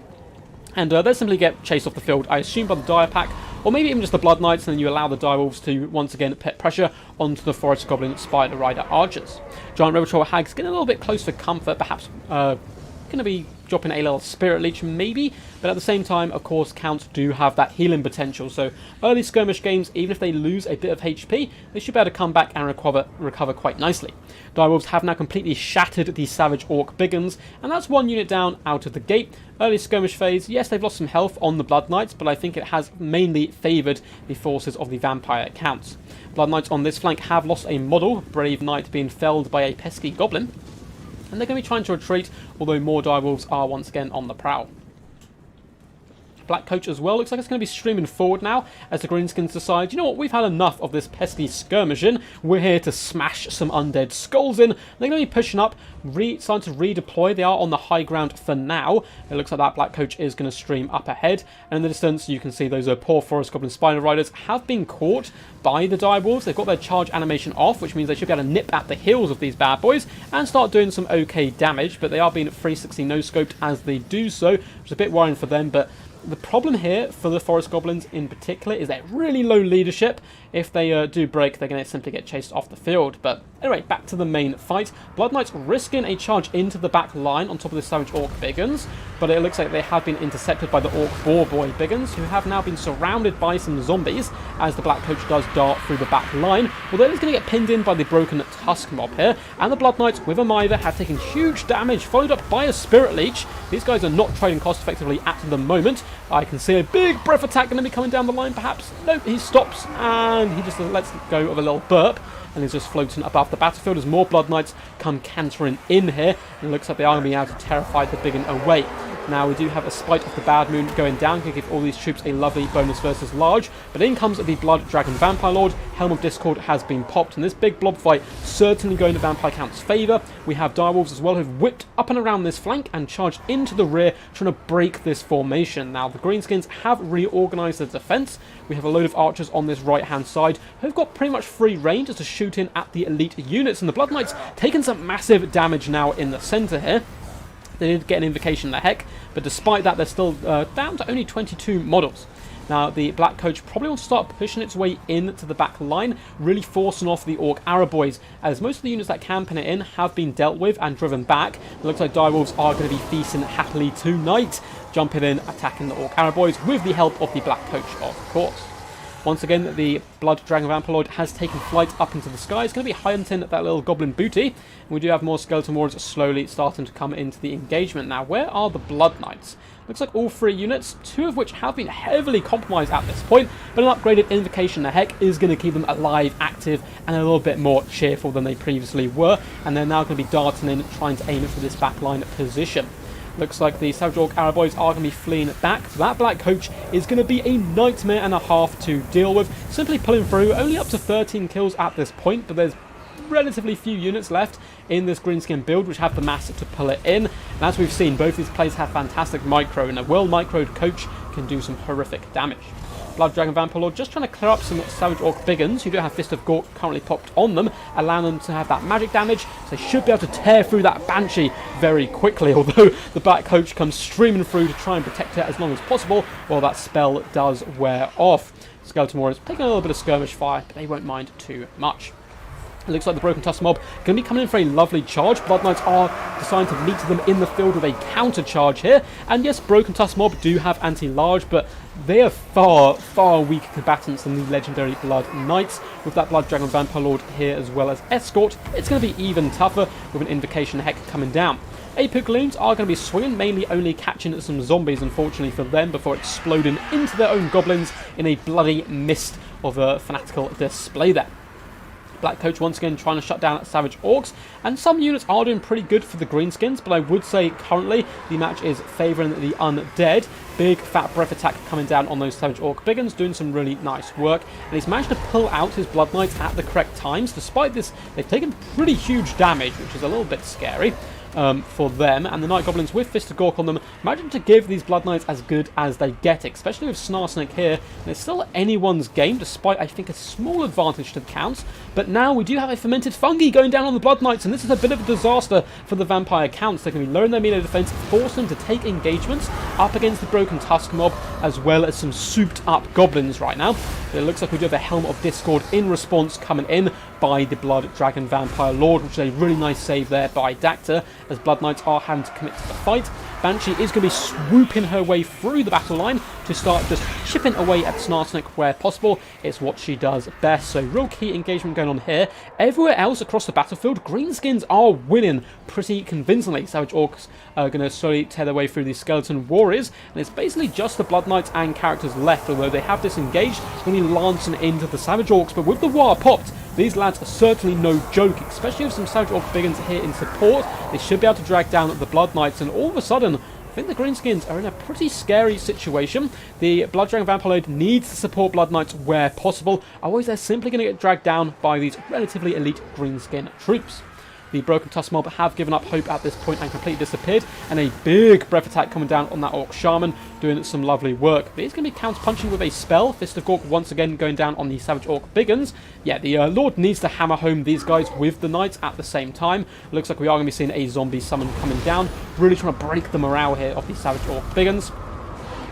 and they simply get chased off the field, I assume by the Dire Pack, or maybe even just the Blood Knights, and then you allow the Direwolves to once again put pressure onto the Forest Goblin Spider Rider Archers. Giant River Troll Hag's getting a little bit close for comfort, perhaps going to be dropping a little Spirit Leech maybe, but at the same time, of course, counts do have that healing potential, so early skirmish games, even if they lose a bit of HP, they should be able to come back and recover quite nicely. Direwolves have now completely shattered the Savage Orc Biggins, and that's one unit down out of the gate. Early skirmish phase, yes, they've lost some health on the Blood Knights, but I think it has mainly favoured the forces of the Vampire counts. Blood Knights on this flank have lost a model, Brave Knight being felled by a pesky Goblin, and they're going to be trying to retreat, although more direwolves are once again on the prowl. Black Coach as well. Looks like it's going to be streaming forward now as the Greenskins decide, you know what, we've had enough of this pesky skirmishing. We're here to smash some undead skulls in. They're going to be pushing up, starting to redeploy. They are on the high ground for now. It looks like that Black Coach is going to stream up ahead. And in the distance, you can see those poor Forest Goblin Spider Riders have been caught by the Direwolves. They've got their charge animation off, which means they should be able to nip at the heels of these bad boys and start doing some okay damage, but they are being 360 no-scoped as they do so, which is a bit worrying for them. But the problem here for the Forest Goblins in particular is they're really low leadership. If they do break, they're going to simply get chased off the field. But anyway, back to the main fight. Blood Knights risking a charge into the back line on top of the Savage Orc Biggins, but it looks like they have been intercepted by the Orc Boar Boy Biggins, who have now been surrounded by some zombies as the Black Coach does dart through the back line. Although he's going to get pinned in by the Broken Tusk mob here, and the Blood Knights with a Mither have taken huge damage, followed up by a Spirit Leech. These guys are not trading cost effectively at the moment. I can see a big breath attack going to be coming down the line, perhaps. Nope, he stops, and he just lets go of a little burp, and he's just floating above the battlefield as more Blood Knights come cantering in here, and it looks like they are going to be able to terrify the Biggin away. Now, we do have a Spite of the Bad Moon going down, can give all these troops a lovely bonus versus large, but in comes the Blood Dragon Vampire Lord. Helm of Discord has been popped, and this big blob fight certainly going to Vampire Count's favour. We have Direwolves as well, who've whipped up and around this flank and charged into the rear, trying to break this formation. Now, the Greenskins have reorganised their defence. We have a load of archers on this right-hand side, who've got pretty much free range as to shoot in at the elite units, and the Blood Knights taking some massive damage now in the centre here. They did get an invocation the heck, but despite that, they're still down to only 22 models. Now, the Black Coach probably wants to start pushing its way into the back line, really forcing off the Orc Arrow Boys, as most of the units that can pin it in have been dealt with and driven back. It looks like Direwolves are going to be feasting happily tonight, jumping in, attacking the Orc Arrow Boys with the help of the Black Coach, of course. Once again, the Blood Dragon Vampire Lord has taken flight up into the sky. It's going to be hunting that little goblin booty. And we do have more skeleton warriors slowly starting to come into the engagement. Now, where are the Blood Knights? Looks like all three units, two of which have been heavily compromised at this point, but an upgraded Invocation the Heck is going to keep them alive, active, and a little bit more cheerful than they previously were. And they're now going to be darting in, trying to aim for this backline position. Looks like the Savage Orc Arrow Boys are going to be fleeing back. So that Black Coach is going to be a nightmare and a half to deal with. Simply pulling through, only up to 13 kills at this point, but there's relatively few units left in this Greenskin build which have the mass to pull it in. And as we've seen, both these players have fantastic micro, and a well-microed Coach can do some horrific damage. Blood Dragon Vampire Lord just trying to clear up some Savage Orc Biggins who do have Fist of Gork currently popped on them, allowing them to have that magic damage, so they should be able to tear through that Banshee very quickly, although the Black Coach comes streaming through to try and protect it as long as possible while that spell does wear off. Skeleton Warriors taking a little bit of skirmish fire, but they won't mind too much. It looks like the Broken Tusk mob going to be coming in for a lovely charge. Blood Knights are deciding to meet them in the field with a counter charge here. And yes, Broken Tusk mob do have anti-large, but they are far, far weaker combatants than the legendary Blood Knights. With that Blood Dragon Vampire Lord here as well as Escort, it's going to be even tougher with an Invocation Heck coming down. Ape Loons are going to be swinging, mainly only catching some zombies, unfortunately for them, before exploding into their own goblins in a bloody mist of a fanatical display there. Black Coach once again trying to shut down Savage Orcs, and some units are doing pretty good for the Greenskins, but I would say currently the match is favouring the undead. Big fat breath attack coming down on those Savage Orc Biggins, doing some really nice work, and he's managed to pull out his Blood Knights at the correct times. Despite this, they've taken pretty huge damage, which is a little bit scary for them, and the Night Goblins with Fist of Gork on them imagine to give these Blood Knights as good as they get, especially with Snarsnake here. And it's still anyone's game, despite I think a small advantage to the counts, but now we do have a Fermented Fungi going down on the Blood Knights, and this is a bit of a disaster for the Vampire counts. They can be lowering their melee defense, force them to take engagements up against the Broken Tusk mob, as well as some souped up goblins right now. But it looks like we do have a Helm of Discord in response coming in by the Blood Dragon Vampire Lord, which is a really nice save there by Dacta, as Blood Knights are having to commit to the fight. Banshee is going to be swooping her way through the battle line to start just chipping away at Snarsnake where possible. It's what she does best, so real key engagement going on here. Everywhere else across the battlefield, Greenskins are winning pretty convincingly. Savage Orcs are going to slowly tear their way through these Skeleton Warriors, and it's basically just the Blood Knights and characters left, although they have disengaged, really lancing into the Savage Orcs, but with the war popped, these lads are certainly no joke, especially with some Savage Orc Biggins here in support. They should be able to drag down the Blood Knights, and all of a sudden, think the Greenskins are in a pretty scary situation. The Blood Dragon Vampire Lord needs to support Blood Knights where possible, otherwise they're simply going to get dragged down by these relatively elite Greenskin troops. The Broken Tusk Mob have given up hope at this point and completely disappeared, and a big breath attack coming down on that Orc Shaman, doing some lovely work. But he's going to be counter-punching with a spell. Fist of Gork once again going down on the Savage Orc Biggins. Yeah, the Lord needs to hammer home these guys with the Knights at the same time. Looks like we are going to be seeing a zombie summon coming down, really trying to break the morale here of the Savage Orc Biggins.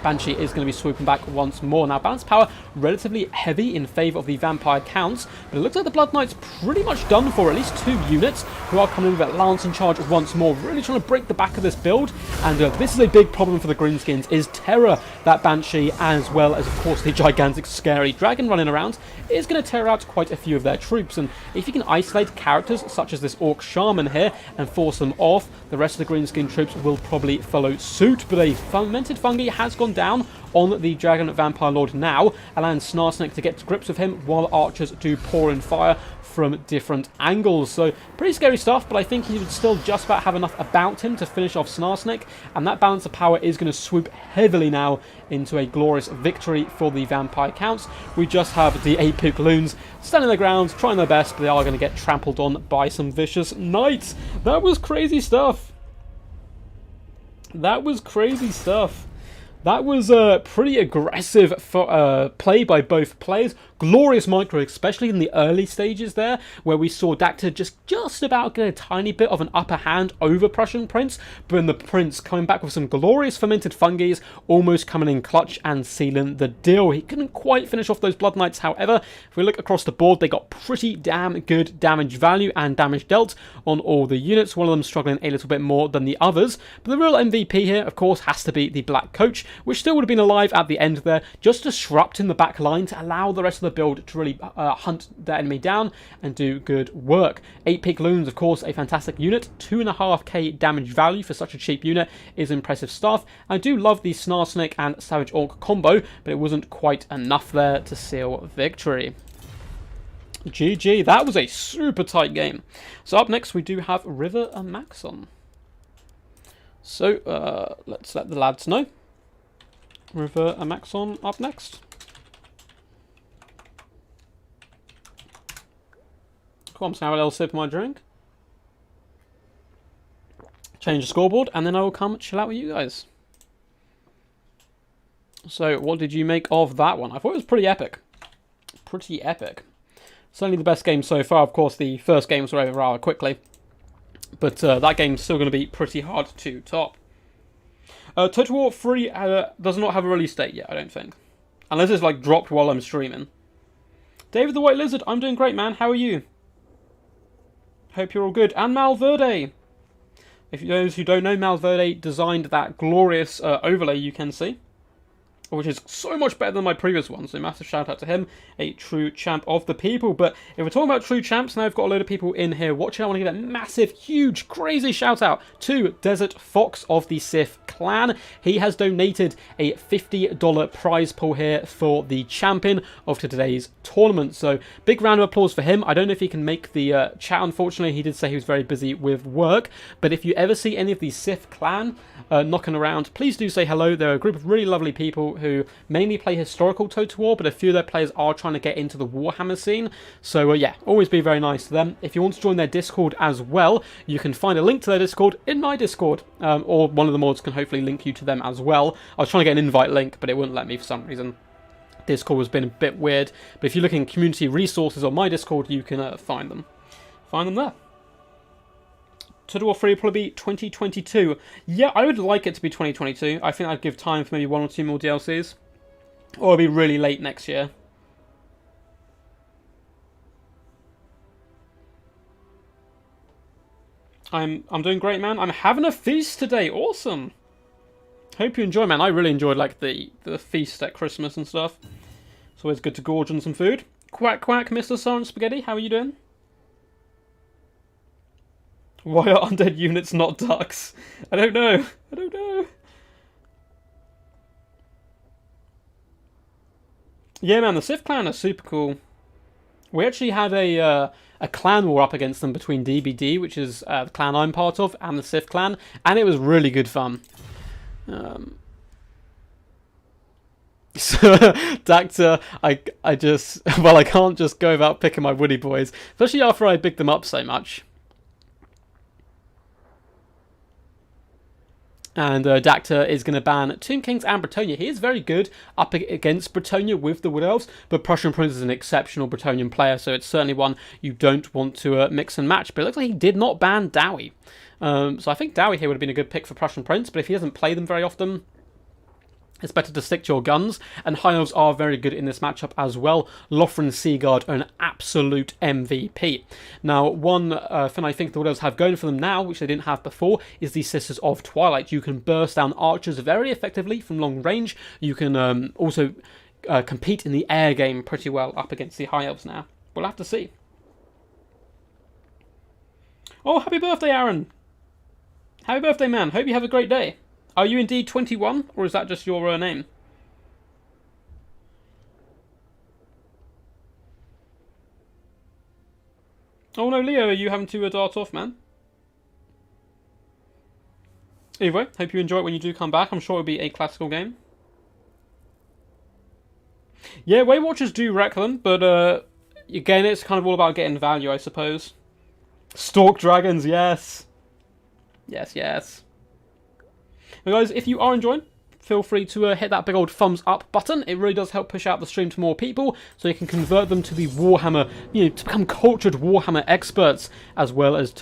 Banshee is going to be swooping back once more. Now, balance power relatively heavy in favour of the Vampire Counts, but it looks like the Blood Knight's pretty much done for. At least 2 units who are coming in with a Lance in charge once more, really trying to break the back of this build. And this is a big problem for the Greenskins, is Terror, that Banshee, as well as, of course, the gigantic, scary Dragon running around, is going to tear out quite a few of their troops. And if you can isolate characters such as this Orc Shaman here and force them off, the rest of the Greenskin troops will probably follow suit. But a fermented fungi has gone down on the Dragon Vampire Lord now, allowing Snarsnake to get to grips with him while archers do pour in fire from different angles. So pretty scary stuff, but I think he would still just about have enough about him to finish off Snarsnake, and that balance of power is going to swoop heavily now into a glorious victory for the Vampire Counts. We just have the 8 Pukaloons standing their ground, trying their best, but they are going to get trampled on by some vicious Knights. That was crazy stuff. That was crazy stuff. That was pretty aggressive play by both players. Glorious micro, especially in the early stages there, where we saw Dacta just about get a tiny bit of an upper hand over Prussian Prince, but then the Prince coming back with some glorious fermented fungi, almost coming in clutch and sealing the deal. He couldn't quite finish off those Blood Knights, however. If we look across the board, they got pretty damn good damage value and damage dealt on all the units, one of them struggling a little bit more than the others. But the real MVP here, of course, has to be the Black Coach, which still would have been alive at the end there, just disrupting the back line to allow the rest of the build to really hunt the enemy down and do good work. 8 Pukaloons, of course, a fantastic unit. 2.5k damage value for such a cheap unit is impressive stuff. I do love the Snarsnake and Savage Orc combo, but it wasn't quite enough there to seal victory. GG, that was a super tight game. So up next we do have River and Maxon. So let's let the lads know. River and Maxon up next. Cool, I'm just going to have a little sip of my drink. Change the scoreboard, and then I will come chill out with you guys. So, what did you make of that one? I thought it was pretty epic. Pretty epic. Certainly the best game so far. Of course, the first games were over rather quickly. But that game's still going to be pretty hard to top. Total War 3 does not have a release date yet, I don't think. Unless it's like dropped while I'm streaming. David the White Lizard, I'm doing great, man. How are you? Hope you're all good. And Malverde. If those who don't know, Malverde designed that glorious overlay you can see, which is so much better than my previous one, so massive shout out to him, a true champ of the people. But if we're talking about true champs, now I've got a load of people in here watching. I want to give a massive, huge, crazy shout out to Desert Fox of the Sith clan. He has donated a $50 prize pool here for the champion of today's tournament. So big round of applause for him. I don't know if he can make the chat, unfortunately. He did say he was very busy with work. But if you ever see any of the Sith clan knocking around, please do say hello. They're a group of really lovely people who mainly play historical Total War, but a few of their players are trying to get into the Warhammer scene. So yeah, always be very nice to them. If you want to join their Discord as well, you can find a link to their Discord in my Discord, or one of the mods can hopefully link you to them as well. I was trying to get an invite link, but it wouldn't let me for some reason. Discord has been a bit weird, but if you look in community resources on my Discord, you can find them. Find them there. Total War 3 will probably be 2022. Yeah, I would like it to be 2022. I think I'd give time for maybe 1 or 2 more DLCs. Or it'll be really late next year. I'm doing great, man. I'm having a feast today. Awesome. Hope you enjoy, man. I really enjoyed like the feast at Christmas and stuff. It's always good to gorge on some food. Quack quack, Mr. Silent Spaghetti. How are you doing? Why are undead units not ducks? I don't know. I don't know. Yeah, man, the Sith clan are super cool. We actually had a clan war up against them between DBD, which is the clan I'm part of, and the Sith clan, and it was really good fun. Dacta, I just, well, I can't just go about picking my woody boys, especially after I big them up so much. And Dacta is going to ban Tomb Kings and Bretonnia. He is very good up against Bretonnia with the Wood Elves, but Prussian Prince is an exceptional Bretonnian player, so it's certainly one you don't want to mix and match. But it looks like he did not ban Dowie. So I think Dowie here would have been a good pick for Prussian Prince, but if he doesn't play them very often, it's better to stick to your guns, and High Elves are very good in this matchup as well. Lothran Seaguard are an absolute MVP. Now, one thing I think the Wood Elves have going for them now, which they didn't have before, is the Sisters of Twilight. You can burst down archers very effectively from long range. You can also compete in the air game pretty well up against the High Elves now. We'll have to see. Oh, happy birthday, Aaron! Happy birthday, man. Hope you have a great day. Are you indeed 21, or is that just your name? Oh no, Leo, are you having to dart off, man? Anyway, hope you enjoy it when you do come back. I'm sure it'll be a classical game. Yeah, Weight Watchers do wreck them, but again, it's kind of all about getting value, I suppose. Stalk Dragons, yes. Yes, yes. Now guys, if you are enjoying, feel free to hit that big old thumbs up button. It really does help push out the stream to more people, so you can convert them to the Warhammer, to become cultured Warhammer experts, as well as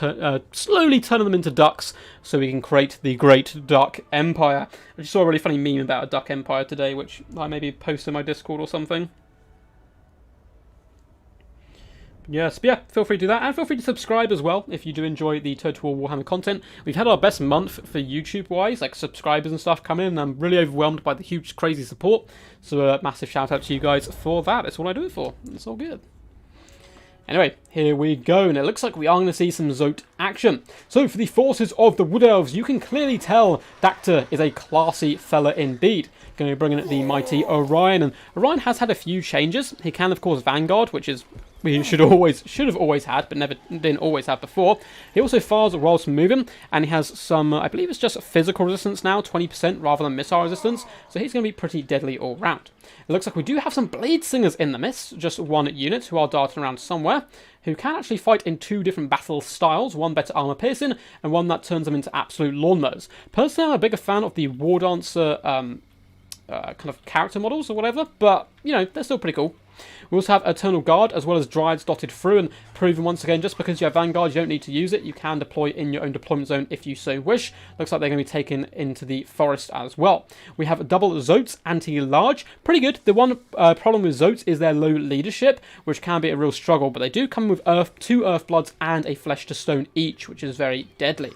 slowly turning them into ducks, so we can create the Great Duck Empire. I just saw a really funny meme about a duck empire today, which I maybe post in my Discord or something. Yes, but yeah, feel free to do that, and feel free to subscribe as well if you do enjoy the Total War Warhammer content. We've had our best month for YouTube-wise, like subscribers and stuff coming in, and I'm really overwhelmed by the huge, crazy support. So a massive shout-out to you guys for that. It's all I do it for. It's all good. Anyway, here we go, and it looks like we are going to see some Zote action. So for the forces of the Wood Elves, you can clearly tell Dacta is a classy fella indeed. Going to be bringing in the mighty Orion, and Orion has had a few changes. He can, of course, Vanguard, which is we should have always had, but didn't always have before. He also fires whilst moving, and he has some, I believe it's just physical resistance now, 20% rather than missile resistance, so he's going to be pretty deadly all round. It looks like we do have some Blade Singers in the mist, just one unit who are darting around somewhere, who can actually fight in two different battle styles, one better armor piercing, and one that turns them into absolute lawnmowers. Personally, I'm a bigger fan of the War Dancer kind of character models or whatever, but, they're still pretty cool. We also have Eternal Guard as well as Dryads dotted through, and proven once again, just because you have Vanguard, you don't need to use it. You can deploy in your own deployment zone if you so wish. Looks like they're going to be taken into the forest as well. We have double Zotes, anti-large. Pretty good. The one problem with Zotes is their low leadership, which can be a real struggle, but they do come with two Earthbloods and a Flesh to Stone each, which is very deadly.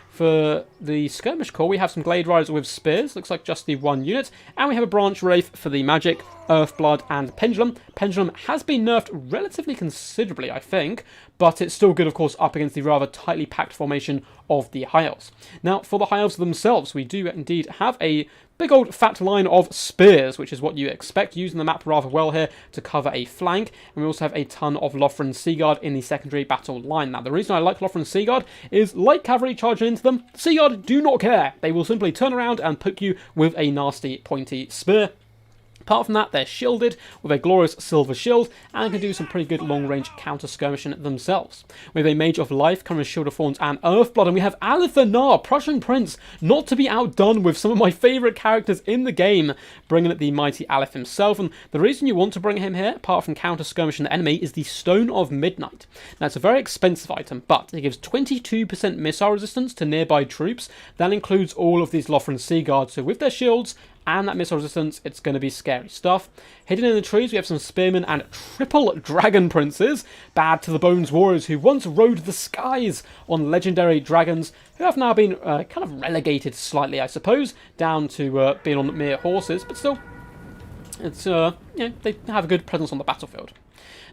For the Skirmish Corps, we have some Glade Riders with Spears, looks like just the one unit, and we have a Branch Wraith for the Magic, Earthblood, and Pendulum. Pendulum has been nerfed relatively considerably, I think, but it's still good, of course, up against the rather tightly packed formation of the High Elves. Now, for the High Elves themselves, we do indeed have a big old fat line of spears, which is what you expect, using the map rather well here to cover a flank. And we also have a ton of Lothran Seaguard in the secondary battle line. Now, the reason I like Lothran Seaguard is light cavalry charging into them. Seaguard do not care. They will simply turn around and poke you with a nasty pointy spear. Apart from that, they're shielded with a glorious silver shield and can do some pretty good long-range counter-skirmishing themselves. We have a Mage of Life coming with Shield of Thorns and Earthblood, and we have Alithanar, Prussian Prince, not to be outdone with some of my favourite characters in the game, bringing it the mighty Aleph himself. And the reason you want to bring him here, apart from counter-skirmishing the enemy, is the Stone of Midnight. Now, it's a very expensive item, but it gives 22% missile resistance to nearby troops. That includes all of these Lothran Seaguards, so with their shields and that missile resistance, it's going to be scary stuff. Hidden in the trees, we have some Spearmen and triple Dragon Princes, bad to the bones warriors who once rode the skies on legendary dragons, who have now been kind of relegated slightly, I suppose, down to being on mere horses, but still, it's they have a good presence on the battlefield.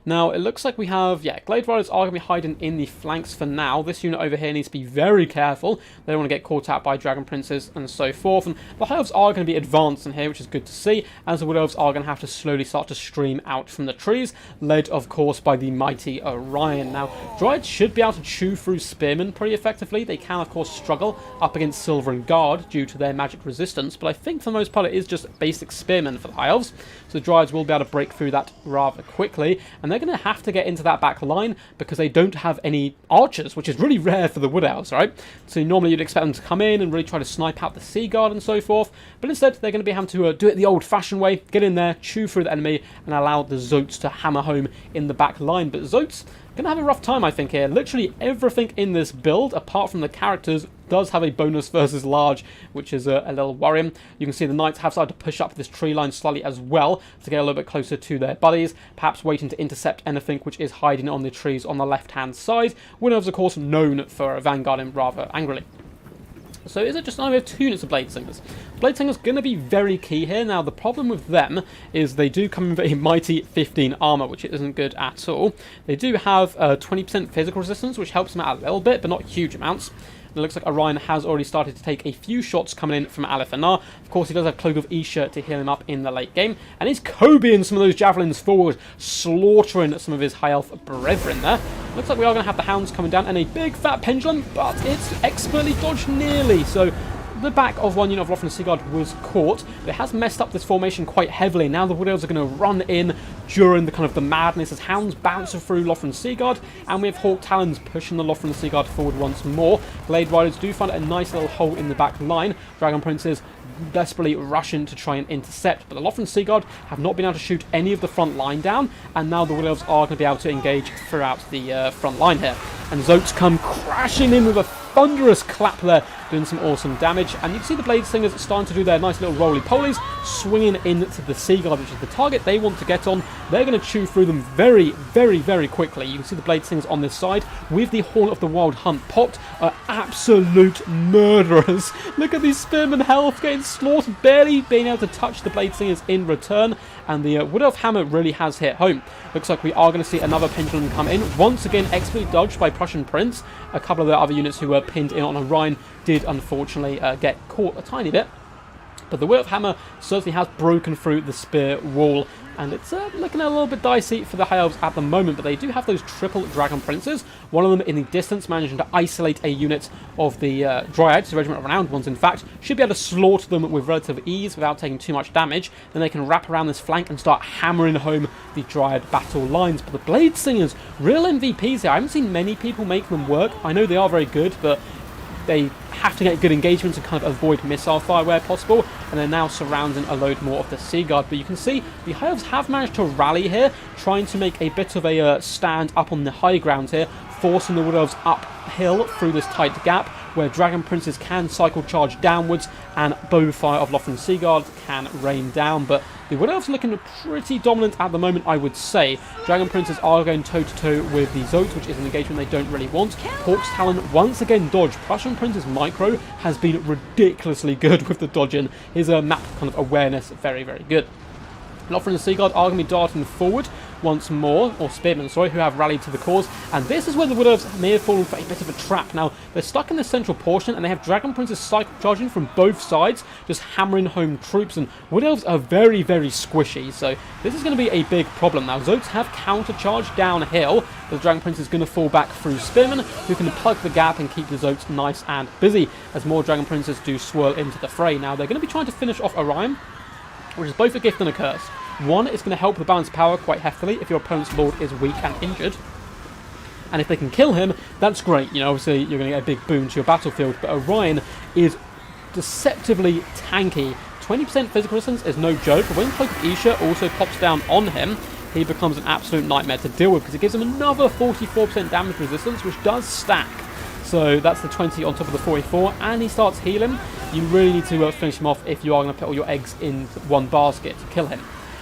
Now, it looks like we have, Glade Riders are going to be hiding in the flanks for now. This unit over here needs to be very careful. They don't want to get caught out by Dragon Princes and so forth. And the High Elves are going to be advanced in here, which is good to see, as the Wood Elves are going to have to slowly start to stream out from the trees, led, of course, by the mighty Orion. Now, Dryads should be able to chew through Spearmen pretty effectively. They can, of course, struggle up against Silver and Guard due to their magic resistance, but I think for the most part it is just basic Spearmen for the High Elves. So the Dryads will be able to break through that rather quickly, and they're going to have to get into that back line because they don't have any archers, which is really rare for the Wood Elves, right? So normally you'd expect them to come in and really try to snipe out the Sea Guard and so forth, but instead they're going to be having to do it the old-fashioned way, get in there, chew through the enemy, and allow the Zotes to hammer home in the back line. But Zotes going to have a rough time, I think, here. Literally everything in this build, apart from the characters, does have a bonus versus large, which is a little worrying. You can see the Knights have started to push up this tree line slightly as well to get a little bit closer to their buddies, perhaps waiting to intercept anything which is hiding on the trees on the left-hand side. Wood Elves, of course, known for vanguarding rather angrily. So is it just now we have 2 units of Blade Singers? Blade Singers going to be very key here. Now the problem with them is they do come with a mighty 15 armor, which isn't good at all. They do have 20% physical resistance, which helps them out a little bit, but not huge amounts. It looks like Orion has already started to take a few shots coming in from Alephanar. Of course, he does have Cloak of Isha to heal him up in the late game. And he's Kobeing some of those javelins forward, slaughtering some of his high elf brethren there. Looks like we are going to have the Hounds coming down and a big fat pendulum, but it's expertly dodged nearly. So the back of one unit of Lothran Sea Guard was caught, but it has messed up this formation quite heavily. Now the Wood Elves are going to run in during the madness as Hounds bounce through Lothran Sea Guard, and we have Hawk Talons pushing the Lothran Sea Guard forward once more. Blade Riders do find a nice little hole in the back line. Dragon Princes desperately rushing to try and intercept, but the Lothran Sea Guard have not been able to shoot any of the front line down, and now the Wood Elves are going to be able to engage throughout the front line here. And Zotes come crashing in with a thunderous clap there, doing some awesome damage. And you can see the Blade Singers starting to do their nice little roly-polies, swinging into the Sea Guard, which is the target they want to get on. They're going to chew through them very, very, very quickly. You can see the Blade Singers on this side, with the Horn of the Wild Hunt popped, are absolute murderers. Look at these Spearmen health getting slaughtered, barely being able to touch the Blade Singers in return. And the Wood Elf Hammer really has hit home. Looks like we are going to see another pendulum come in. Once again, expertly dodged by Prussian Prince. A couple of the other units who were pinned in on Orion did unfortunately get caught a tiny bit. But the Wood Elf Hammer certainly has broken through the spear wall. And it's looking a little bit dicey for the High Elves at the moment, but they do have those triple Dragon Princes. One of them in the distance, managing to isolate a unit of the Dryads, the Regiment of Renowned Ones in fact, should be able to slaughter them with relative ease without taking too much damage. Then they can wrap around this flank and start hammering home the Dryad battle lines. But the Blade Singers, real MVPs here. I haven't seen many people make them work. I know they are very good, but they have to get good engagements and kind of avoid missile fire where possible, and they're now surrounding a load more of the Sea Guard. But you can see the High Elves have managed to rally here, trying to make a bit of a stand up on the high ground here, forcing the Wood Elves uphill through this tight gap, where Dragon Princes can cycle charge downwards and bow fire of Lothran Sea Guard can rain down. But the Wood Elves are looking pretty dominant at the moment, I would say. Dragon Princes are going toe-to-toe with the Zotes, which is an engagement they don't really want. Hawk's Talon once again dodged. Prussian Prince's micro has been ridiculously good with the dodging. His map kind of awareness, very, very good. Lothran Sea Guard are going to be darting forward once more, or Spearmen, sorry, who have rallied to the cause. And this is where the Wood Elves may have fallen for a bit of a trap. Now, they're stuck in the central portion, and they have Dragon Princes cycle charging from both sides, just hammering home troops. And Wood Elves are very, very squishy, so this is going to be a big problem. Now, Zotes have counter-charged downhill, but the Dragon Prince is going to fall back through Spearmen, who can plug the gap and keep the Zotes nice and busy, as more Dragon Princes do swirl into the fray. Now, they're going to be trying to finish off Orion, which is both a gift and a curse. One, it's going to help the balance power quite heftily if your opponent's lord is weak and injured. And if they can kill him, that's great. You know, obviously you're going to get a big boon to your battlefield. But Orion is deceptively tanky. 20% physical resistance is no joke. But when Cloak of Isha also pops down on him, he becomes an absolute nightmare to deal with, because it gives him another 44% damage resistance, which does stack. So that's the 20 on top of the 44, and he starts healing. You really need to finish him off if you are going to put all your eggs in one basket to kill him.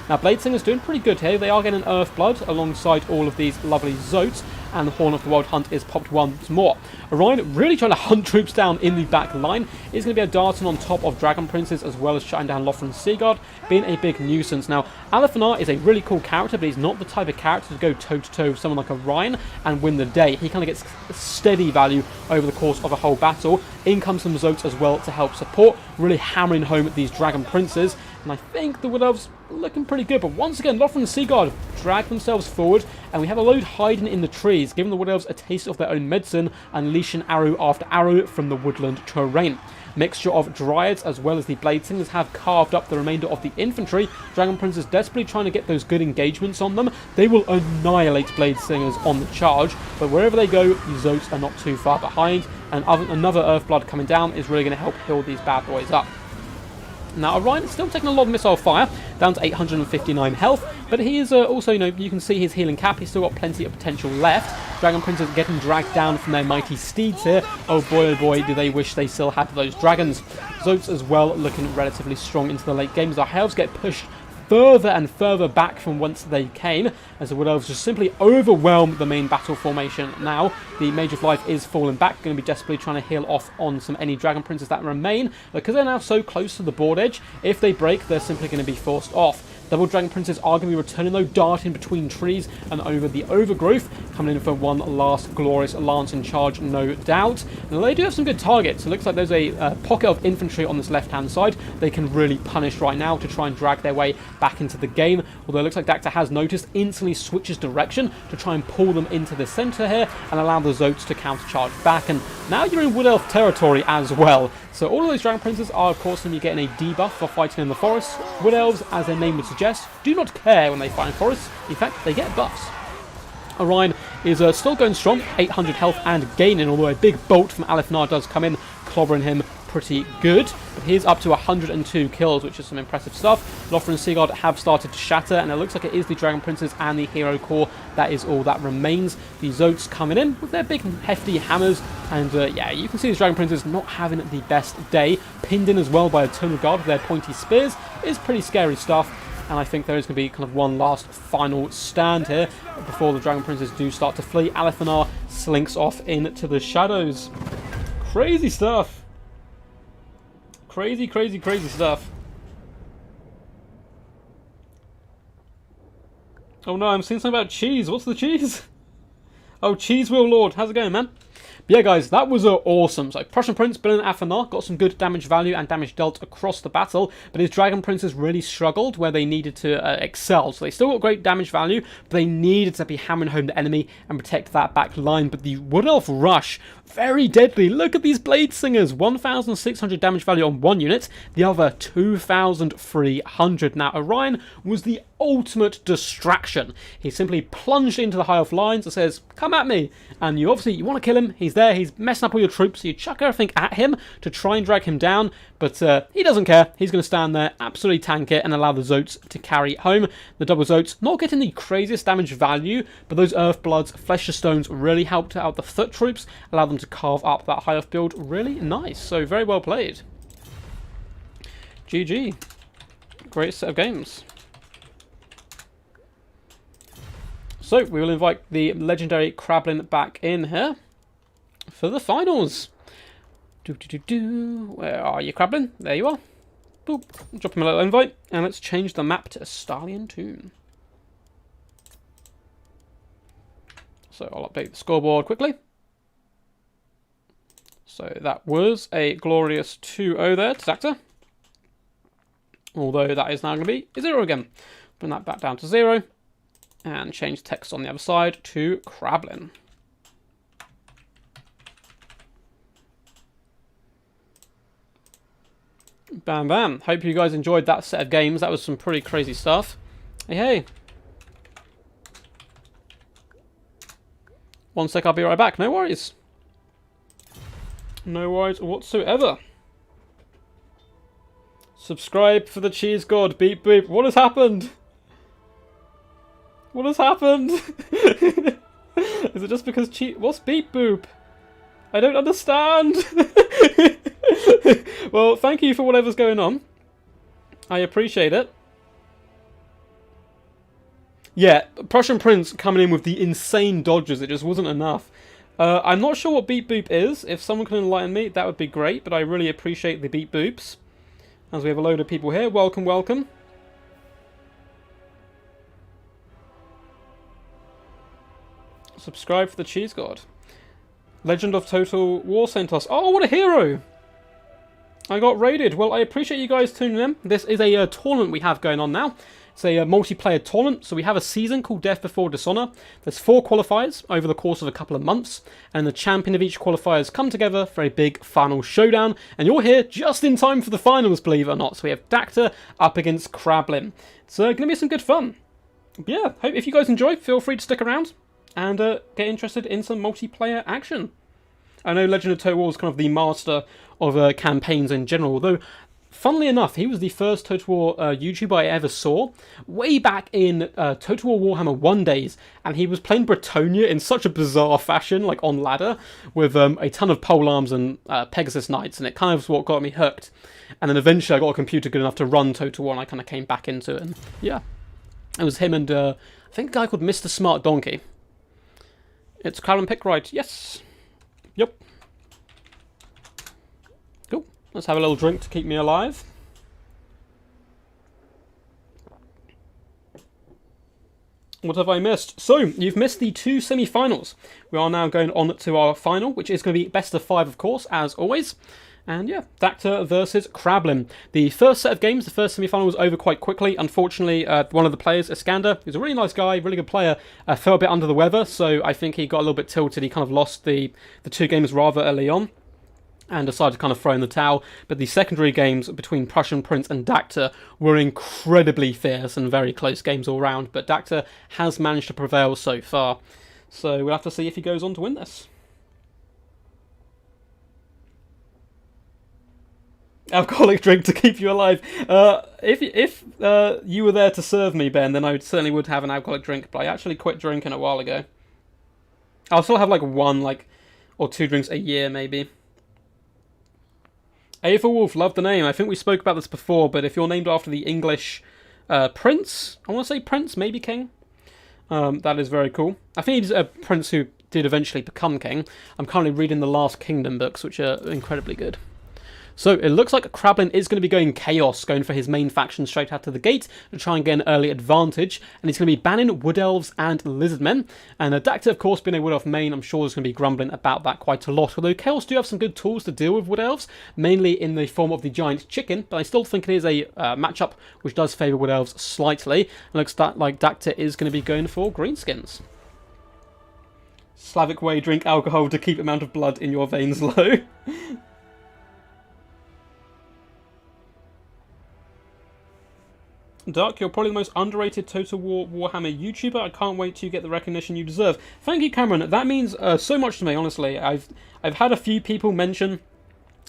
Now, Blade Singer's doing pretty good here. They are getting Earth Blood alongside all of these lovely Zotes. and the Horn of the Wild Hunt is popped once more. Orion really trying to hunt troops down in the back line. Is going to be a darting on top of Dragon Princes, as well as shutting down Lothran Seaguard, being a big nuisance. Now, Alephanar is a really cool character, but he's not the type of character to go toe-to-toe with someone like Orion and win the day. He kind of gets steady value over the course of a whole battle. In comes some Zotes as well to help support, really hammering home these Dragon Princes. And I think the Wood Elves looking pretty good. But once again, Lothran Seaguard drag themselves forward, and we have a load hiding in the trees, giving the Wood Elves a taste of their own medicine, unleashing arrow after arrow from the woodland terrain. Mixture of Dryads as well as the Blade Singers have carved up the remainder of the infantry. Dragon Princes desperately trying to get those good engagements on them. They will annihilate Blade Singers on the charge, but wherever they go, the Zotes are not too far behind, and another Earthblood coming down is really going to help heal these bad boys up. Now, Orion is still taking a lot of missile fire, down to 859 health, but he is also, you can see his healing cap. He's still got plenty of potential left. Dragon Princes getting dragged down from their mighty steeds here. Oh boy, do they wish they still had those dragons. Zotes as well looking relatively strong into the late game as the High Elves get pushed further and further back from whence they came, as the Wood Elves just simply overwhelm the main battle formation. Now, the Mage of Life is falling back, going to be desperately trying to heal off on any Dragon Princes that remain, because they're now so close to the board edge. If they break, they're simply going to be forced off. Double Dragon Princes are going to be returning though, darting between trees and over the overgrowth, coming in for one last glorious lancing charge, no doubt. Now, they do have some good targets. It looks like there's a pocket of infantry on this left-hand side they can really punish right now to try and drag their way back into the game. Although it looks like Dacta has noticed, instantly switches direction to try and pull them into the centre here and allow the Zotes to countercharge back. And now you're in Wood Elf territory as well. So all of those Dragon Princes are, of course, going to be getting a debuff for fighting in the forest. Wood Elves, as their name would suggest, do not care when they fight in forests. In fact, they get buffs. Orion is still going strong, 800 health and gaining, although a big bolt from Alephanar does come in, clobbering him pretty good. But he's up to 102 kills, which is some impressive stuff. Lothran Seaguard have started to shatter, and it looks like it is the Dragon Princes and the Hero Core that is all that remains. The Zotes coming in with their big hefty hammers, and yeah, you can see the Dragon Princes not having the best day. Pinned in as well by a Tonal Guard with their pointy spears is pretty scary stuff. And I think there is going to be kind of one last final stand here before the Dragon Princes do start to flee. Alephanar slinks off into the shadows. Crazy stuff. Crazy stuff. Oh no, I'm seeing something about cheese. What's the cheese? Oh, Cheese Wheel Lord. How's it going, man? But yeah, guys, that was awesome. So Prussian Prince, Brilliant Afanar, got some good damage value and damage dealt across the battle, but his Dragon Princes really struggled where they needed to excel. So they still got great damage value, but they needed to be hammering home the enemy and protect that back line. But the Wood Elf Rush, very deadly. Look at these Blade Singers, 1,600 damage value on one unit, the other 2,300. Now, Orion was the ultimate distraction. He simply plunged into the High Elf lines and says, come at me. And you want to kill him. He's there. He's messing up all your troops. So you chuck everything at him to try and drag him down. But he doesn't care. He's going to stand there, absolutely tank it, and allow the Zotes to carry it home. The double Zotes not getting the craziest damage value, but those Earthbloods, Flesh of Stones really helped out the foot troops, allow them to carve up that High Elf build really nice. So very well played. GG. Great set of games. So, we will invite the legendary Krablin back in here for the finals. Where are you, Krablin? There you are. Boop. Drop him a little invite, and let's change the map to Astalian Toon. So, I'll update the scoreboard quickly. So, that was a glorious 2-0 there to Dacta. Although that is now going to be 0 again. Bring that back down to 0. And change text on the other side to Krablin. Bam, bam. Hope you guys enjoyed that set of games. That was some pretty crazy stuff. Hey, hey. One sec, I'll be right back. No worries. No worries whatsoever. Subscribe for the cheese god. Beep, beep. What has happened? What has happened? Is it just because what's beep boop? I don't understand. Well, thank you for whatever's going on. I appreciate it. Yeah, Prussian Prince coming in with the insane dodges, it just wasn't enough. I'm not sure what Beep Boop is. If someone can enlighten me, that would be great, but I really appreciate the Beep Boops. As we have a load of people here. Welcome, welcome. Subscribe for the Cheese God. Legend of Total War sent us. Oh, what a hero! I got raided. Well, I appreciate you guys tuning in. This is a tournament we have going on now. It's a multiplayer tournament, so we have a season called Death Before Dishonour. There's 4 qualifiers over the course of a couple of months, and the champion of each qualifiers come together for a big final showdown, and you're here just in time for the finals, believe it or not. So we have Dacta up against Krablin. It's going to be some good fun. But yeah, hope if you guys enjoy, feel free to stick around and get interested in some multiplayer action. I know Legend of Total War is kind of the master of campaigns in general, although funnily enough, he was the first Total War YouTuber I ever saw way back in Total War Warhammer 1 days, and he was playing Bretonia in such a bizarre fashion, like on ladder, with a ton of polearms and Pegasus Knights, and it kind of was what got me hooked. And then eventually I got a computer good enough to run Total War, and I kind of came back into it, and yeah. It was him and, I think a guy called Mr. Smart Donkey. It's Karen Pickwright, yes. Yep. Cool. Let's have a little drink to keep me alive. What have I missed? So, you've missed the 2 semi-finals. We are now going on to our final, which is going to be best of 5, of course, as always. And yeah, Dacta versus Krablin. The first set of games, the first semi-final was over quite quickly. Unfortunately, one of the players, Iskander, who's a really nice guy, really good player, fell a bit under the weather, so I think he got a little bit tilted. He kind of lost the 2 games rather early on and decided to kind of throw in the towel. But the secondary games between Prussian Prince and Dacta were incredibly fierce and very close games all round. But Dacta has managed to prevail so far. So we'll have to see if he goes on to win this. Alcoholic drink to keep you alive. If you were there to serve me, Ben, then I certainly would have an alcoholic drink. But I actually quit drinking a while ago. I'll still have like 1 or 2 drinks a year, maybe. Aethelwolf, love the name. I think we spoke about this before, but if you're named after the English prince, I want to say prince, maybe king. That is very cool. I think he's a prince who did eventually become king. I'm currently reading the Last Kingdom books, which are incredibly good. So it looks like Krablin is going to be going Chaos, going for his main faction straight out to the gate to try and get an early advantage. And he's going to be banning Wood Elves and Lizardmen. And Dacta, of course, being a Wood Elf main, I'm sure there's going to be grumbling about that quite a lot. Although Chaos do have some good tools to deal with Wood Elves, mainly in the form of the Giant Chicken. But I still think it is a matchup which does favour Wood Elves slightly. And looks like Dacta is going to be going for Greenskins. Slavic way, drink alcohol to keep amount of blood in your veins low. Dark, you're probably the most underrated Total War Warhammer YouTuber. I can't wait to get the recognition you deserve. Thank you, Cameron. That means so much to me, honestly. I've had a few people mention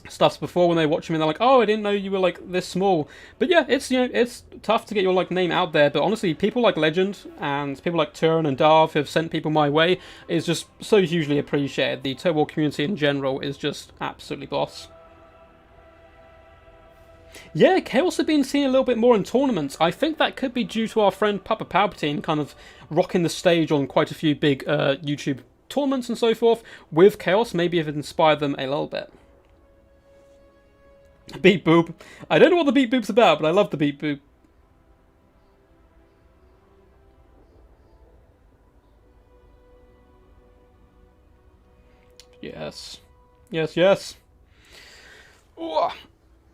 stuffs before when they watch me and they're like, oh, I didn't know you were like this small. But yeah, it's it's tough to get your name out there, but honestly, people like Legend and people like Turin and Darv who have sent people my way is just so hugely appreciated. The Total War community in general is just absolutely boss. Yeah, Chaos have been seen a little bit more in tournaments. I think that could be due to our friend Papa Palpatine kind of rocking the stage on quite a few big YouTube tournaments and so forth with Chaos. Maybe have inspired them a little bit. Beep Boop. I don't know what the Beep Boop's about, but I love the Beep Boop. Yes. Yes, yes. Ooh.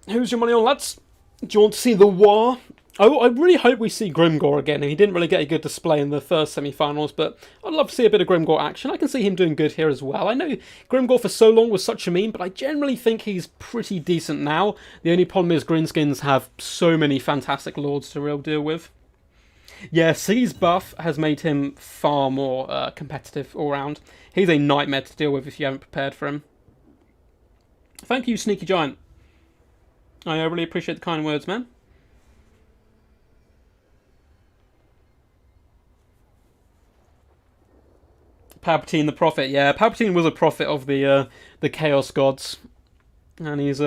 Who's your money on, lads? Do you want to see the war? I really hope we see Grimgor again. He didn't really get a good display in the first semi-finals, but I'd love to see a bit of Grimgor action. I can see him doing good here as well. I know Grimgor for so long was such a meme, but I generally think he's pretty decent now. The only problem is Greenskins have so many fantastic lords to real deal with. Yeah, C's buff has made him far more competitive all round. He's a nightmare to deal with if you haven't prepared for him. Thank you, Sneaky Giant. I really appreciate the kind words, man. Palpatine the Prophet. Yeah, Palpatine was a prophet of the Chaos Gods. And he's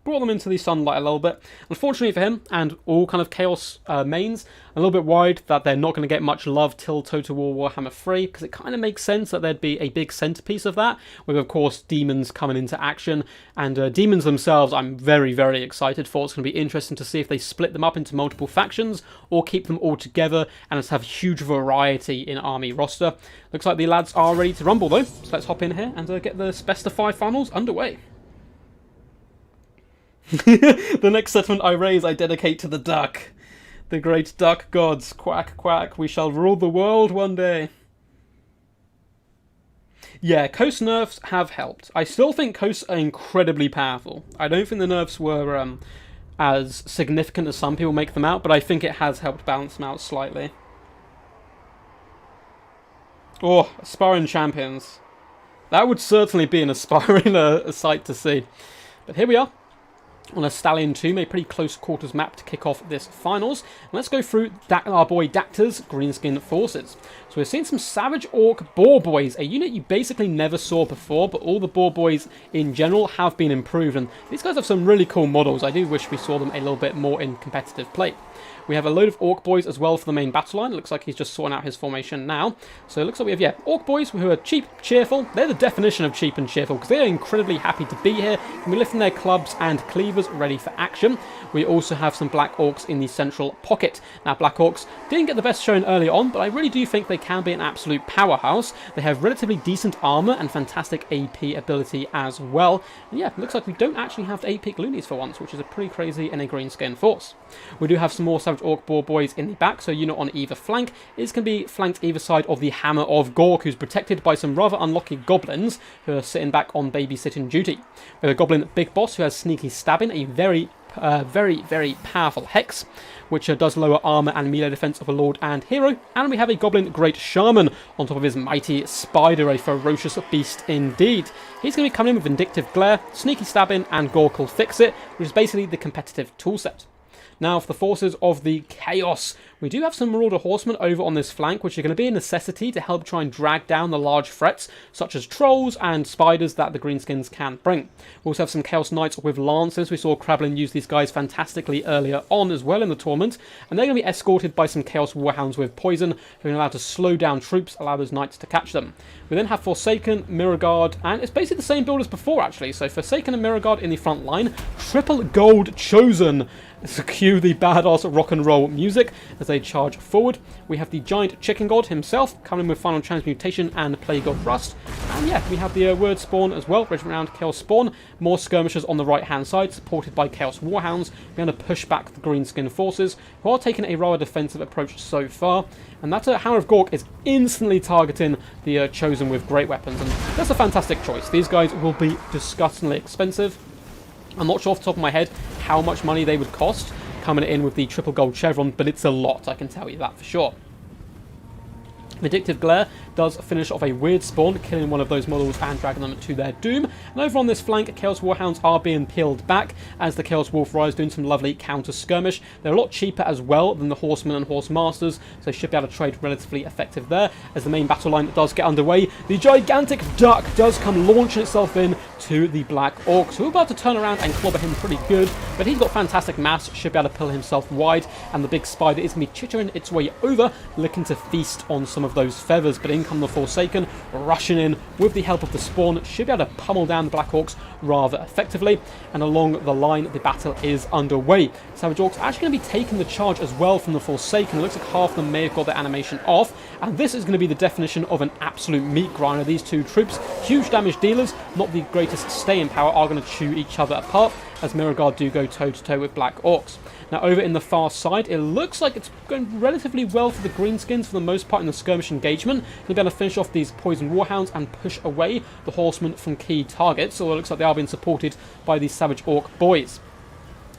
brought them into the sunlight a little bit. Unfortunately for him, and all kind of Chaos mains, I'm a little bit worried that they're not going to get much love till Total War Warhammer 3, because it kind of makes sense that there'd be a big centerpiece of that, with of course demons coming into action, and demons themselves I'm very, very excited for. It's going to be interesting to see if they split them up into multiple factions, or keep them all together, and just have huge variety in army roster. Looks like the lads are ready to rumble though, so let's hop in here and get the best of 5 finals underway. The next settlement I raise, I dedicate to the duck. The great duck gods. Quack, quack, we shall rule the world one day. Yeah, coast nerfs have helped. I still think coasts are incredibly powerful. I don't think the nerfs were as significant as some people make them out, but I think it has helped balance them out slightly. Oh, aspiring champions. That would certainly be an aspiring sight to see. But here we are, on a Stallion Tomb, a pretty close quarters map to kick off this finals. And let's go through our boy Dacta's greenskin forces. So we're seeing some Savage Orc Boar Boys, a unit you basically never saw before, but all the Boar Boys in general have been improved, and these guys have some really cool models. I do wish we saw them a little bit more in competitive play. We have a load of Orc Boys as well for the main battle line. It looks like he's just sorting out his formation now. So it looks like we have, yeah, Orc Boys who are cheap, cheerful. They're the definition of cheap and cheerful, because they are incredibly happy to be here. And we're lifting their clubs and cleavers ready for action. We also have some Black Orcs in the central pocket. Now, Black Orcs didn't get the best showing early on, but I really do think they can be an absolute powerhouse. They have relatively decent armor and fantastic AP ability as well. And yeah, it looks like we don't actually have 8-pick loonies for once, which is a pretty crazy in a greenskin force. We do have some more Savage Orc Boar Boys in the back, so unit on either flank is going to be flanked either side of the Hammer of Gork, who's protected by some rather unlucky goblins who are sitting back on babysitting duty. We have a goblin big boss who has sneaky stabbing, a very powerful hex, which does lower armor and melee defense of a lord and hero. And we have a goblin great shaman on top of his mighty spider, a ferocious beast indeed. He's going to be coming in with vindictive glare, sneaky stabbing, and Gork will fix it, which is basically the competitive toolset. Now, for the forces of the Chaos, we do have some Marauder Horsemen over on this flank, which are going to be a necessity to help try and drag down the large threats, such as trolls and spiders that the Greenskins can bring. We also have some Chaos Knights with Lancers. We saw Krablin use these guys fantastically earlier on as well in the tournament, and they're going to be escorted by some Chaos Warhounds with Poison, who are allowed to slow down troops, allow those Knights to catch them. We then have Forsaken, Mirror Guard, and it's basically the same build as before, actually. So Forsaken and Mirror Guard in the front line, triple gold chosen. So cue the badass rock and roll music as they charge forward. We have the giant chicken god himself coming in with final transmutation and plague of rust. And yeah, we have the word spawn as well, regiment round Chaos Spawn. More skirmishers on the right hand side, supported by Chaos Warhounds. We're going to push back the greenskin forces, who are taking a rather defensive approach so far. And that Hammer of Gork is instantly targeting the chosen with great weapons, and that's a fantastic choice. These guys will be disgustingly expensive. I'm not sure off the top of my head how much money they would cost coming in with the triple gold chevron, but it's a lot, I can tell you that for sure. Vindictive Glare does finish off a weird spawn, killing one of those models and dragging them to their doom. And over on this flank, Chaos Warhounds are being peeled back as the Chaos Wolf Rise doing some lovely counter skirmish. They're a lot cheaper as well than the Horsemen and Horse Masters, so they should be able to trade relatively effective there. As the main battle line does get underway, the gigantic duck does come launching itself in to the Black Orcs, who are about to turn around and clobber him pretty good, but he's got fantastic mass, should be able to pull himself wide, and the big spider is going to be chittering its way over, looking to feast on some of those feathers. But in come the Forsaken, rushing in with the help of the spawn, should be able to pummel down the Black Orcs rather effectively, and along the line the battle is underway. Savage Orcs actually going to be taking the charge as well from the Forsaken. It looks like half of them may have got their animation off, and this is going to be the definition of an absolute meat grinder. These two troops, huge damage dealers, not the greatest staying power, are going to chew each other apart, as Mirror Guard do go toe-to-toe with Black Orcs. Now, over in the far side, it looks like it's going relatively well for the Greenskins for the most part in the skirmish engagement. They'll be able to finish off these Poison Warhounds and push away the Horsemen from key targets, so it looks like they are being supported by these Savage Orc boys.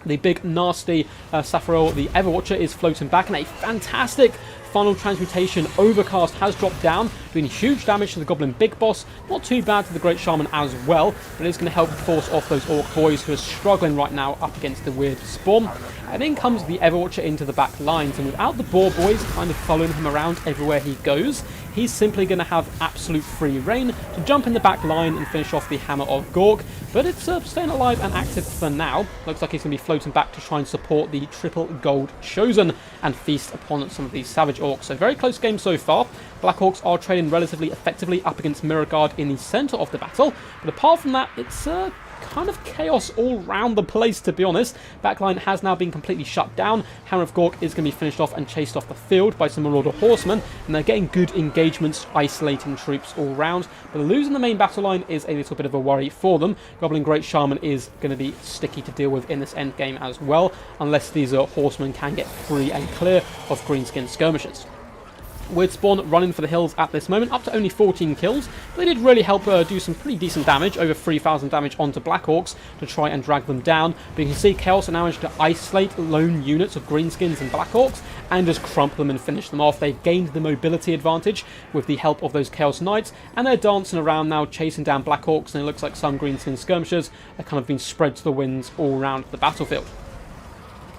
The big, nasty Saffariel, the Everwatcher, is floating back, and a fantastic final transmutation Overcast has dropped down, doing huge damage to the Goblin Big Boss. Not too bad to the Great Shaman as well, but it's going to help force off those Orc boys who are struggling right now up against the weird spawn. And in comes the Everwatcher into the back lines, and without the Boar boys kind of following him around everywhere he goes, he's simply going to have absolute free reign to jump in the back line and finish off the Hammer of Gork. But it's staying alive and active for now. Looks like he's going to be floating back to try and support the triple gold chosen and feast upon some of these Savage Orcs. So very close game so far. Black Orcs are trading relatively effectively up against Mirror Guard in the centre of the battle. But apart from that, it's kind of chaos all round the place, to be honest. Backline has now been completely shut down. Hammer of Gork is going to be finished off and chased off the field by some Marauder Horsemen, and they're getting good engagements, isolating troops all round. But losing the main battle line is a little bit of a worry for them. Goblin Great Shaman is going to be sticky to deal with in this endgame as well, unless these horsemen can get free and clear of greenskin skirmishers. Weird Spawn running for the hills at this moment, up to only 14 kills. They did really help do some pretty decent damage, over 3,000 damage onto Black Orcs to try and drag them down. But you can see Chaos are now managed to isolate lone units of Greenskins and Black Orcs and just crumple them and finish them off. They've gained the mobility advantage with the help of those Chaos Knights, and they're dancing around now, chasing down Black Orcs, and it looks like some Greenskin skirmishers are kind of being spread to the winds all around the battlefield.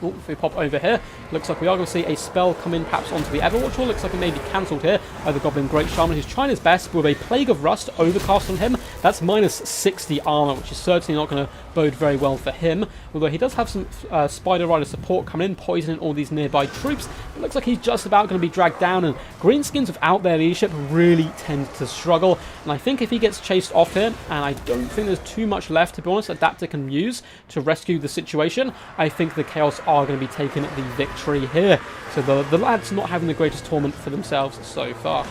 Ooh, if we pop over here, looks like we are going to see a spell come in perhaps onto the Everwatcher. Looks like it may be cancelled here by the Goblin Great Shaman, who's trying his best with a Plague of Rust overcast on him. That's minus 60 armor, which is certainly not going to bode very well for him. Although he does have some Spider Rider support coming in, poisoning all these nearby troops. It looks like he's just about going to be dragged down, and Greenskins without their leadership really tend to struggle. And I think if he gets chased off here, and I don't think there's too much left, to be honest, Adapter can use to rescue the situation, I think the Chaos are going to be taking the victory here. So the lads not having the greatest tournament for themselves so far.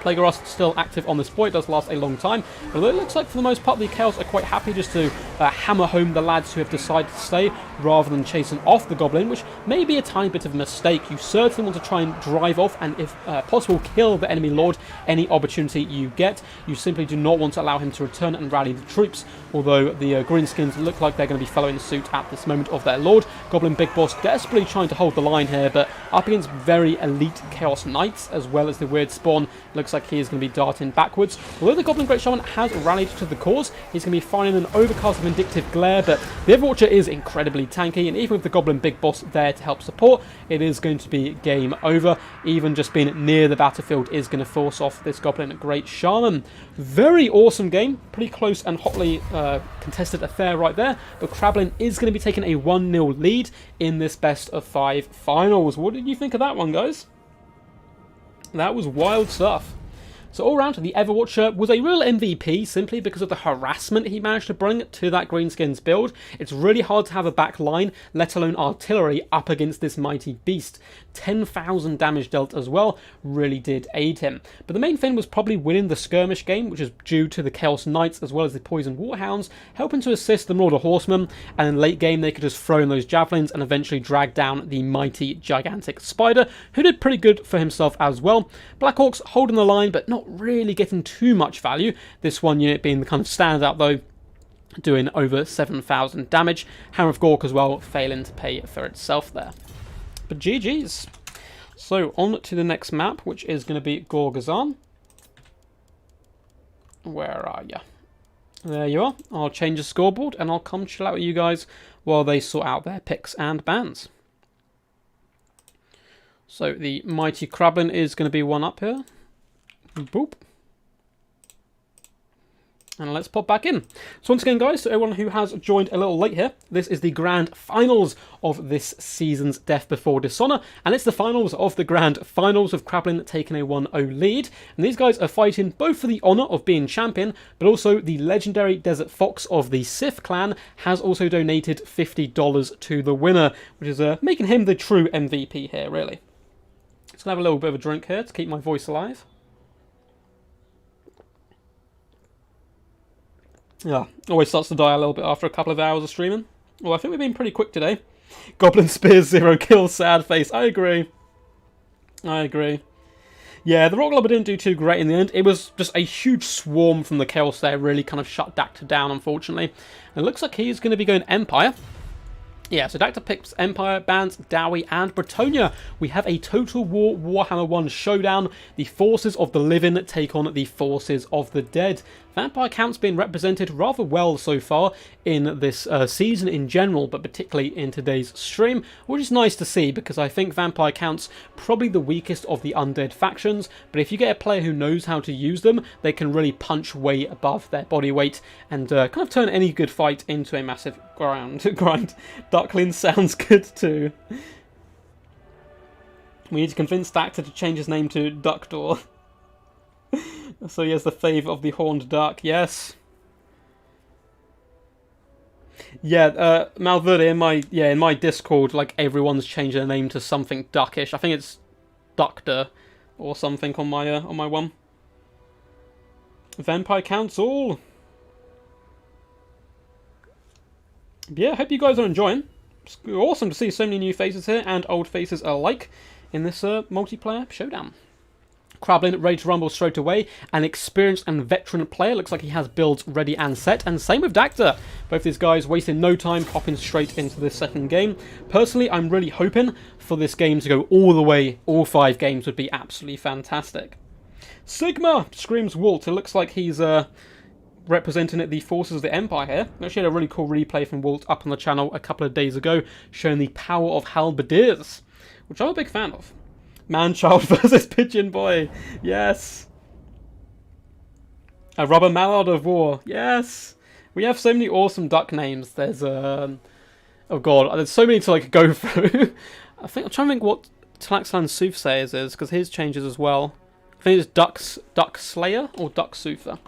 Plague of Rust still active on this point, does last a long time, although it looks like for the most part the Chaos are quite happy just to hammer home the lads who have decided to stay rather than chasing off the Goblin, which may be a tiny bit of a mistake. You certainly want to try and drive off and, if possible, kill the enemy lord any opportunity you get. You simply do not want to allow him to return and rally the troops, although the Greenskins look like they're going to be following suit at this moment of their lord. Goblin Big Boss desperately trying to hold the line here, but up against very elite Chaos Knights, as well as the Weird Spawn, looks like he is going to be darting backwards. Although the Goblin Great Shaman has rallied to the cause, he's going to be finding an overcast of Vindictive Glare, but the Everwatcher is incredibly tanky, and even with the Goblin Big Boss there to help support, it is going to be game over. Even just being near the battlefield is going to force off this Goblin Great Shaman. Very awesome game, pretty close and hotly contested affair right there, but Krablin is going to be taking a 1-0 lead in this best of 5 finals. What did you think of that one, guys? That was wild stuff. So all round, the Everwatcher was a real MVP simply because of the harassment he managed to bring to that Greenskins build. It's really hard to have a back line, let alone artillery, up against this mighty beast. 10,000 damage dealt as well really did aid him. But the main thing was probably winning the skirmish game, which is due to the Chaos Knights as well as the Poison Warhounds, helping to assist the Marauder Horsemen, and in late game they could just throw in those javelins and eventually drag down the mighty gigantic Spider, who did pretty good for himself as well. Black Orcs holding the line, but not really getting too much value. This one unit being the kind of standout though, doing over 7,000 damage. Hammer of Gork as well, failing to pay for itself there. But GG's. So on to the next map, which is going to be Gorgazan. Where are you? There you are. I'll change the scoreboard and I'll come chill out with you guys while they sort out their picks and bans. So the mighty Krablin is going to be one up here. Boop. And let's pop back in. So once again, guys, to everyone who has joined a little late here, this is the grand finals of this season's Death Before Dishonour, and it's the finals of the grand finals of Krablin taking a 1-0 lead. And these guys are fighting both for the honour of being champion, but also the legendary Desert Fox of the Sith clan has also donated $50 to the winner, which is making him the true MVP here, really. Just gonna have a little bit of a drink here to keep my voice alive. Yeah, always starts to die a little bit after a couple of hours of streaming. Well, I think we've been pretty quick today. Goblin Spears, 0 kills, sad face. I agree. Yeah, the Rock Lobber didn't do too great in the end. It was just a huge swarm from the Chaos there, really kind of shut Dacta down, unfortunately. And it looks like he's going to be going Empire. Yeah, so Dacta picks Empire, bans Dowie, and Bretonia. We have a Total War Warhammer 1 showdown. The forces of the living take on the forces of the dead. Vampire Count's been represented rather well so far in this season in general, but particularly in today's stream, which is nice to see because I think Vampire Count's probably the weakest of the undead factions, but if you get a player who knows how to use them, they can really punch way above their body weight and kind of turn any good fight into a massive grind. Duckling sounds good too. We need to convince Dacta to change his name to Duckdoor. So he has the favour of the horned duck, yes. Yeah, Malverde, in my Discord, like, everyone's changed their name to something duckish. I think it's Ductor or something on my one. Vampire Council. Yeah, hope you guys are enjoying. It's awesome to see so many new faces here and old faces alike in this multiplayer showdown. Krablin ready to rumble straight away. An experienced and veteran player. Looks like he has builds ready and set. And same with Dacta. Both these guys wasting no time hopping straight into this second game. Personally, I'm really hoping for this game to go all the way. All 5 games would be absolutely fantastic. Sigma screams Walt. It looks like he's representing the forces of the Empire here. I actually had a really cool replay from Walt up on the channel a couple of days ago showing the power of halberdiers, which I'm a big fan of. Man-child versus pigeon boy. Yes. A rubber mallard of war. Yes. We have so many awesome duck names. There's oh god, there's so many to like go through. I'm trying to think what Talaxan Soothsayers is because his changes as well. I think it's Duck Slayer or Duck Soother.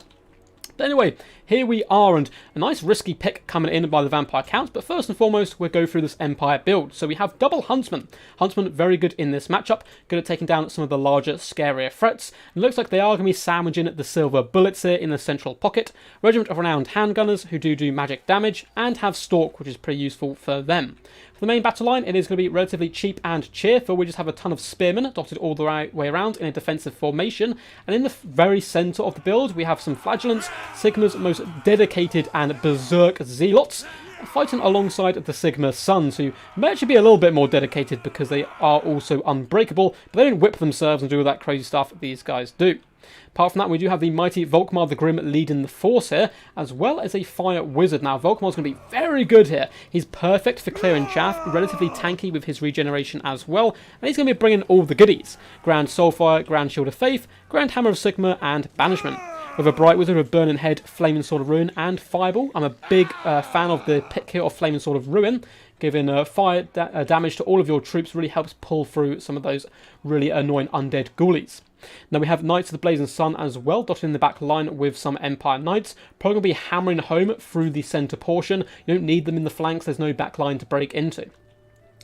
But anyway, here we are, and a nice risky pick coming in by the Vampire Counts, but first and foremost, we'll go through this Empire build. So we have double Huntsman. Huntsman very good in this matchup, good at taking down some of the larger, scarier threats. It looks like they are going to be sandwiching the silver bullets here in the central pocket. Regiment of renowned handgunners who do magic damage, and have Stalk, which is pretty useful for them. For the main battle line, it is going to be relatively cheap and cheerful. We just have a ton of spearmen dotted all the way around in a defensive formation. And in the very centre of the build, we have some flagellants, Sigma's most dedicated and berserk zealots, fighting alongside the Sigma Sons, who may actually be a little bit more dedicated because they are also unbreakable, but they don't whip themselves and do all that crazy stuff that these guys do. Apart from that, we do have the mighty Volkmar the Grim leading the force here, as well as a fire wizard. Now, Volkmar's going to be very good here. He's perfect for clearing chaff, relatively tanky with his regeneration as well, and he's going to be bringing all the goodies. Grand Soulfire, Grand Shield of Faith, Grand Hammer of Sigma, and Banishment. With a Bright Wizard with Burning Head, Flaming Sword of Ruin, and Fireball. I'm a big fan of the pick here of Flaming Sword of Ruin. Giving fire damage to all of your troops really helps pull through some of those really annoying undead ghoulies. Now we have Knights of the Blazing Sun as well, dotted in the back line with some Empire Knights. Probably going to be hammering home through the centre portion. You don't need them in the flanks, there's no back line to break into.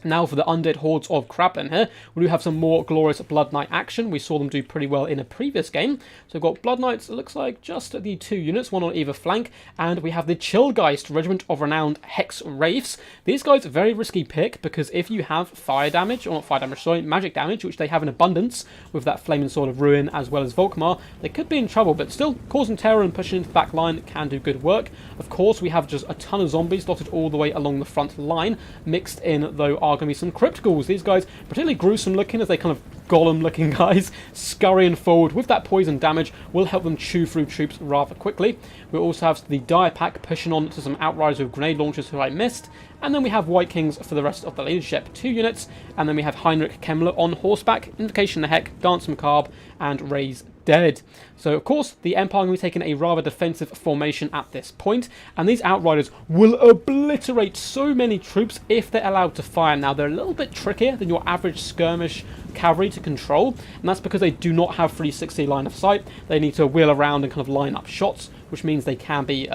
Now for the undead hordes of Krablin here, we do have some more glorious Blood Knight action. We saw them do pretty well in a previous game. So we've got Blood Knights, it looks like just the 2 units, one on either flank, and we have the Chillgeist, Regiment of Renowned Hex Wraiths. These guys are a very risky pick because if you have fire damage, or not fire damage, sorry, magic damage, which they have in abundance with that Flaming Sword of Ruin as well as Volkmar, they could be in trouble, but still causing terror and pushing into the back line can do good work. Of course, we have just a ton of zombies dotted all the way along the front line, mixed in though are going to be some crypt ghouls. These guys particularly gruesome looking as they kind of golem looking guys scurrying forward with that poison damage will help them chew through troops rather quickly. We also have the Dire Pack pushing on to some outriders with grenade launchers who I missed, and then we have White Kings for the rest of the leadership, 2 units, and then we have Heinrich Kemmler on horseback, Invocation of the Heck, Dance Macabre, and Raise Dead. So of course the Empire will be taking a rather defensive formation at this point, and these outriders will obliterate so many troops if they're allowed to fire. Now they're a little bit trickier than your average skirmish cavalry to control, and that's because they do not have 360 line of sight. They need to wheel around and kind of line up shots, which means they can be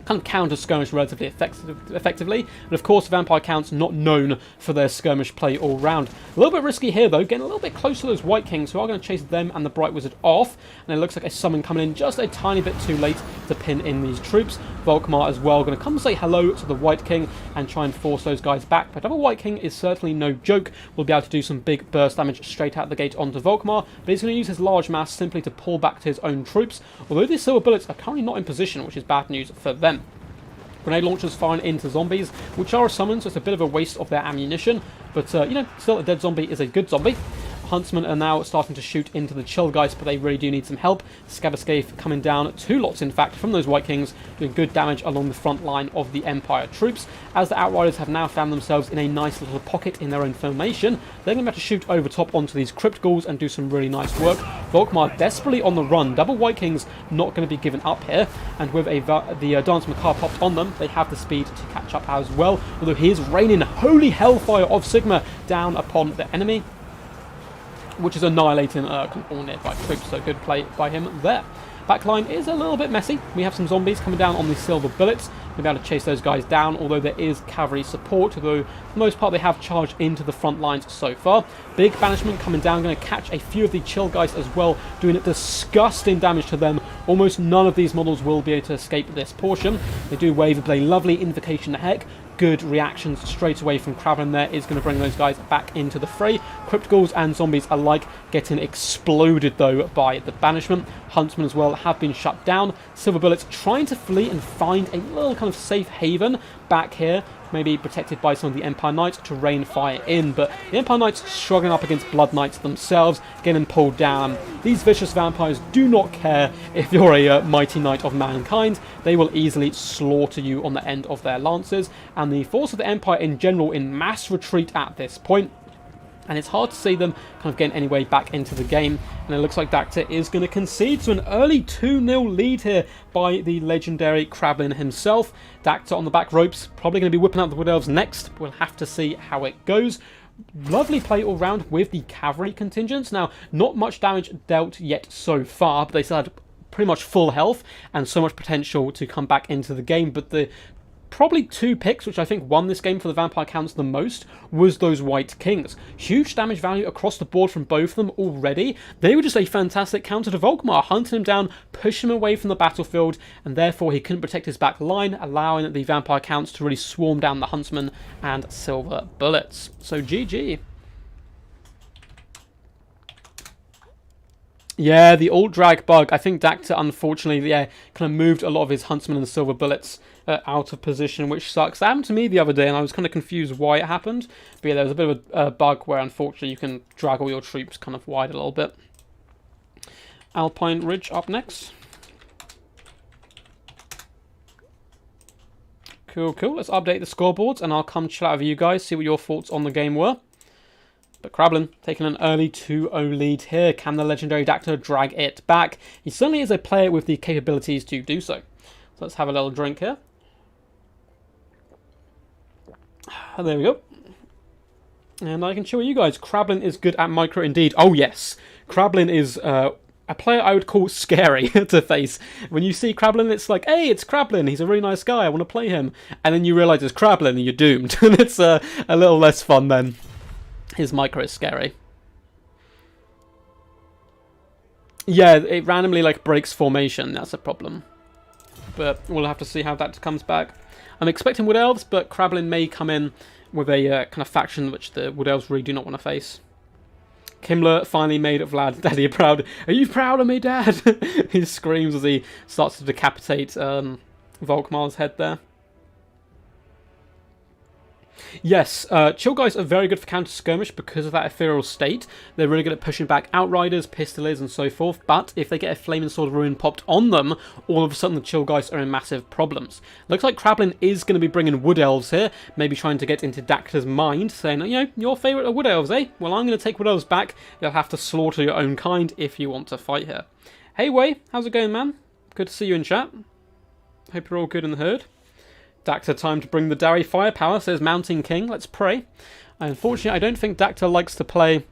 kind of counter skirmish relatively effectively. And of course, Vampire Count's not known for their skirmish play all round. A little bit risky here though, getting a little bit close to those White Kings who are going to chase them and the Bright Wizard off. And it looks like a summon coming in just a tiny bit too late to pin in these troops. Volkmar as well going to come say hello to the White King and try and force those guys back. But double White King is certainly no joke. We'll be able to do some big burst damage straight out the gate onto Volkmar, but he's going to use his large mass simply to pull back to his own troops. Although these silver bullets are currently not in position, which is bad news for them. Grenade launchers firing into zombies, which are a summon, so it's a bit of a waste of their ammunition. But, you know, still a dead zombie is a good zombie. Huntsmen are now starting to shoot into the Chillgeist, but they really do need some help. Scavascape coming down, 2 lots in fact, from those White Kings, doing good damage along the front line of the Empire troops. As the Outriders have now found themselves in a nice little pocket in their own formation, they're going to have to shoot over top onto these Crypt Ghouls and do some really nice work. Volkmar desperately on the run, double White Kings not going to be given up here, and with the Dance Macabre popped on them, they have the speed to catch up as well, although he is raining holy hellfire of Sigma down upon the enemy, which is annihilating all nearby troops, so good play by him there. Backline is a little bit messy. We have some zombies coming down on the silver bullets. We'll be able to chase those guys down, although there is cavalry support, although for the most part they have charged into the front lines so far. Big banishment coming down, going to catch a few of the Chillgeist as well, doing disgusting damage to them. Almost none of these models will be able to escape this portion. They do wave a lovely Invocation of Heck. Good reactions straight away from Krablin there is going to bring those guys back into the fray. Crypt Ghouls and zombies alike getting exploded though by the banishment. Huntsmen as well have been shut down. Silver Bullets trying to flee and find a little kind of safe haven back here, maybe protected by some of the Empire Knights to rain fire in, but the Empire Knights struggling up against Blood Knights themselves, getting pulled down. These vicious vampires do not care if you're a mighty knight of mankind. They will easily slaughter you on the end of their lances, and the force of the Empire in general in mass retreat at this point. And it's hard to see them kind of getting any way back into the game. And it looks like Dacta is going to concede to an early 2-0 lead here by the legendary Krablin himself. Dacta on the back ropes, probably going to be whipping out the Wood Elves next. We'll have to see how it goes. Lovely play all round with the cavalry contingents. Now, not much damage dealt yet so far, but they still had pretty much full health and so much potential to come back into the game. But the probably 2 picks, which I think won this game for the Vampire Counts the most, was those White Kings. Huge damage value across the board from both of them already. They were just a fantastic counter to Volkmar, hunting him down, pushing him away from the battlefield, and therefore he couldn't protect his back line, allowing the Vampire Counts to really swarm down the Huntsmen and Silver Bullets. So GG. Yeah, the alt drag bug. I think Dacta, unfortunately, kind of moved a lot of his Huntsmen and Silver Bullets out of position, which sucks. That happened to me the other day, and I was kind of confused why it happened. But yeah, there was a bit of a bug where, unfortunately, you can drag all your troops kind of wide a little bit. Alpine Ridge up next. Cool, cool. Let's update the scoreboards, and I'll come chill out with you guys, see what your thoughts on the game were. But Krablin taking an early 2-0 lead here. Can the legendary Dacta drag it back? He certainly is a player with the capabilities to do so. So let's have a little drink here. There we go. And I can chill with you guys. Krablin is good at micro indeed. Oh yes, Krablin is a player I would call scary to face. When you see Krablin, it's like, hey, it's Krablin. He's a really nice guy. I want to play him. And then you realise it's Krablin and you're doomed. And it's a little less fun then. His micro is scary. Yeah, it randomly like breaks formation. That's a problem. But we'll have to see how that comes back. I'm expecting Wood Elves, but Krablin may come in with a kind of faction which the Wood Elves really do not want to face. Kimmler finally made Vlad Daddy proud. Are you proud of me, Dad? He screams as he starts to decapitate Volkmar's head there. Yes, Chillgeist are very good for counter-skirmish because of that ethereal state. They're really good at pushing back Outriders, Pistoliers, and so forth, but if they get a Flaming Sword of Ruin popped on them, all of a sudden the Chillgeist are in massive problems. Looks like Krablin is going to be bringing Wood Elves here, maybe trying to get into Dacta's mind, saying, you know, your favourite are Wood Elves, eh? Well, I'm going to take Wood Elves back. You'll have to slaughter your own kind if you want to fight here. Hey, Way, how's it going, man? Good to see you in chat. Hope you're all good in the herd. Dacta time to bring the Dari firepower, says Mounting King. Let's pray. Unfortunately, I don't think Dacta likes to play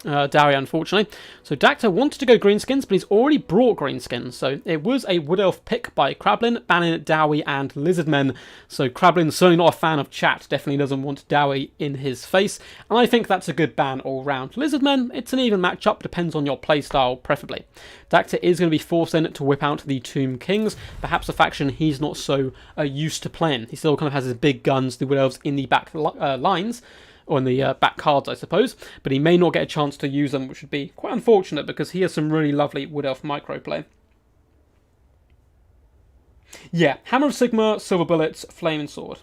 Dari, unfortunately. So Dacta wanted to go greenskins, but he's already brought greenskins. So it was a Wood Elf pick by Krablin, banning Dowie and Lizardmen. So Krablin's certainly not a fan of chat, definitely doesn't want Dowie in his face. And I think that's a good ban all round. Lizardmen, it's an even matchup, depends on your playstyle, preferably. Dacta is going to be forced then to whip out the Tomb Kings, perhaps a faction he's not so used to playing. He still kind of has his big guns, the Wood Elves in the back lines, or in the back cards, I suppose, but he may not get a chance to use them, which would be quite unfortunate because he has some really lovely Wood Elf micro play. Yeah, Hammer of Sigma, Silver Bullets, Flaming Sword.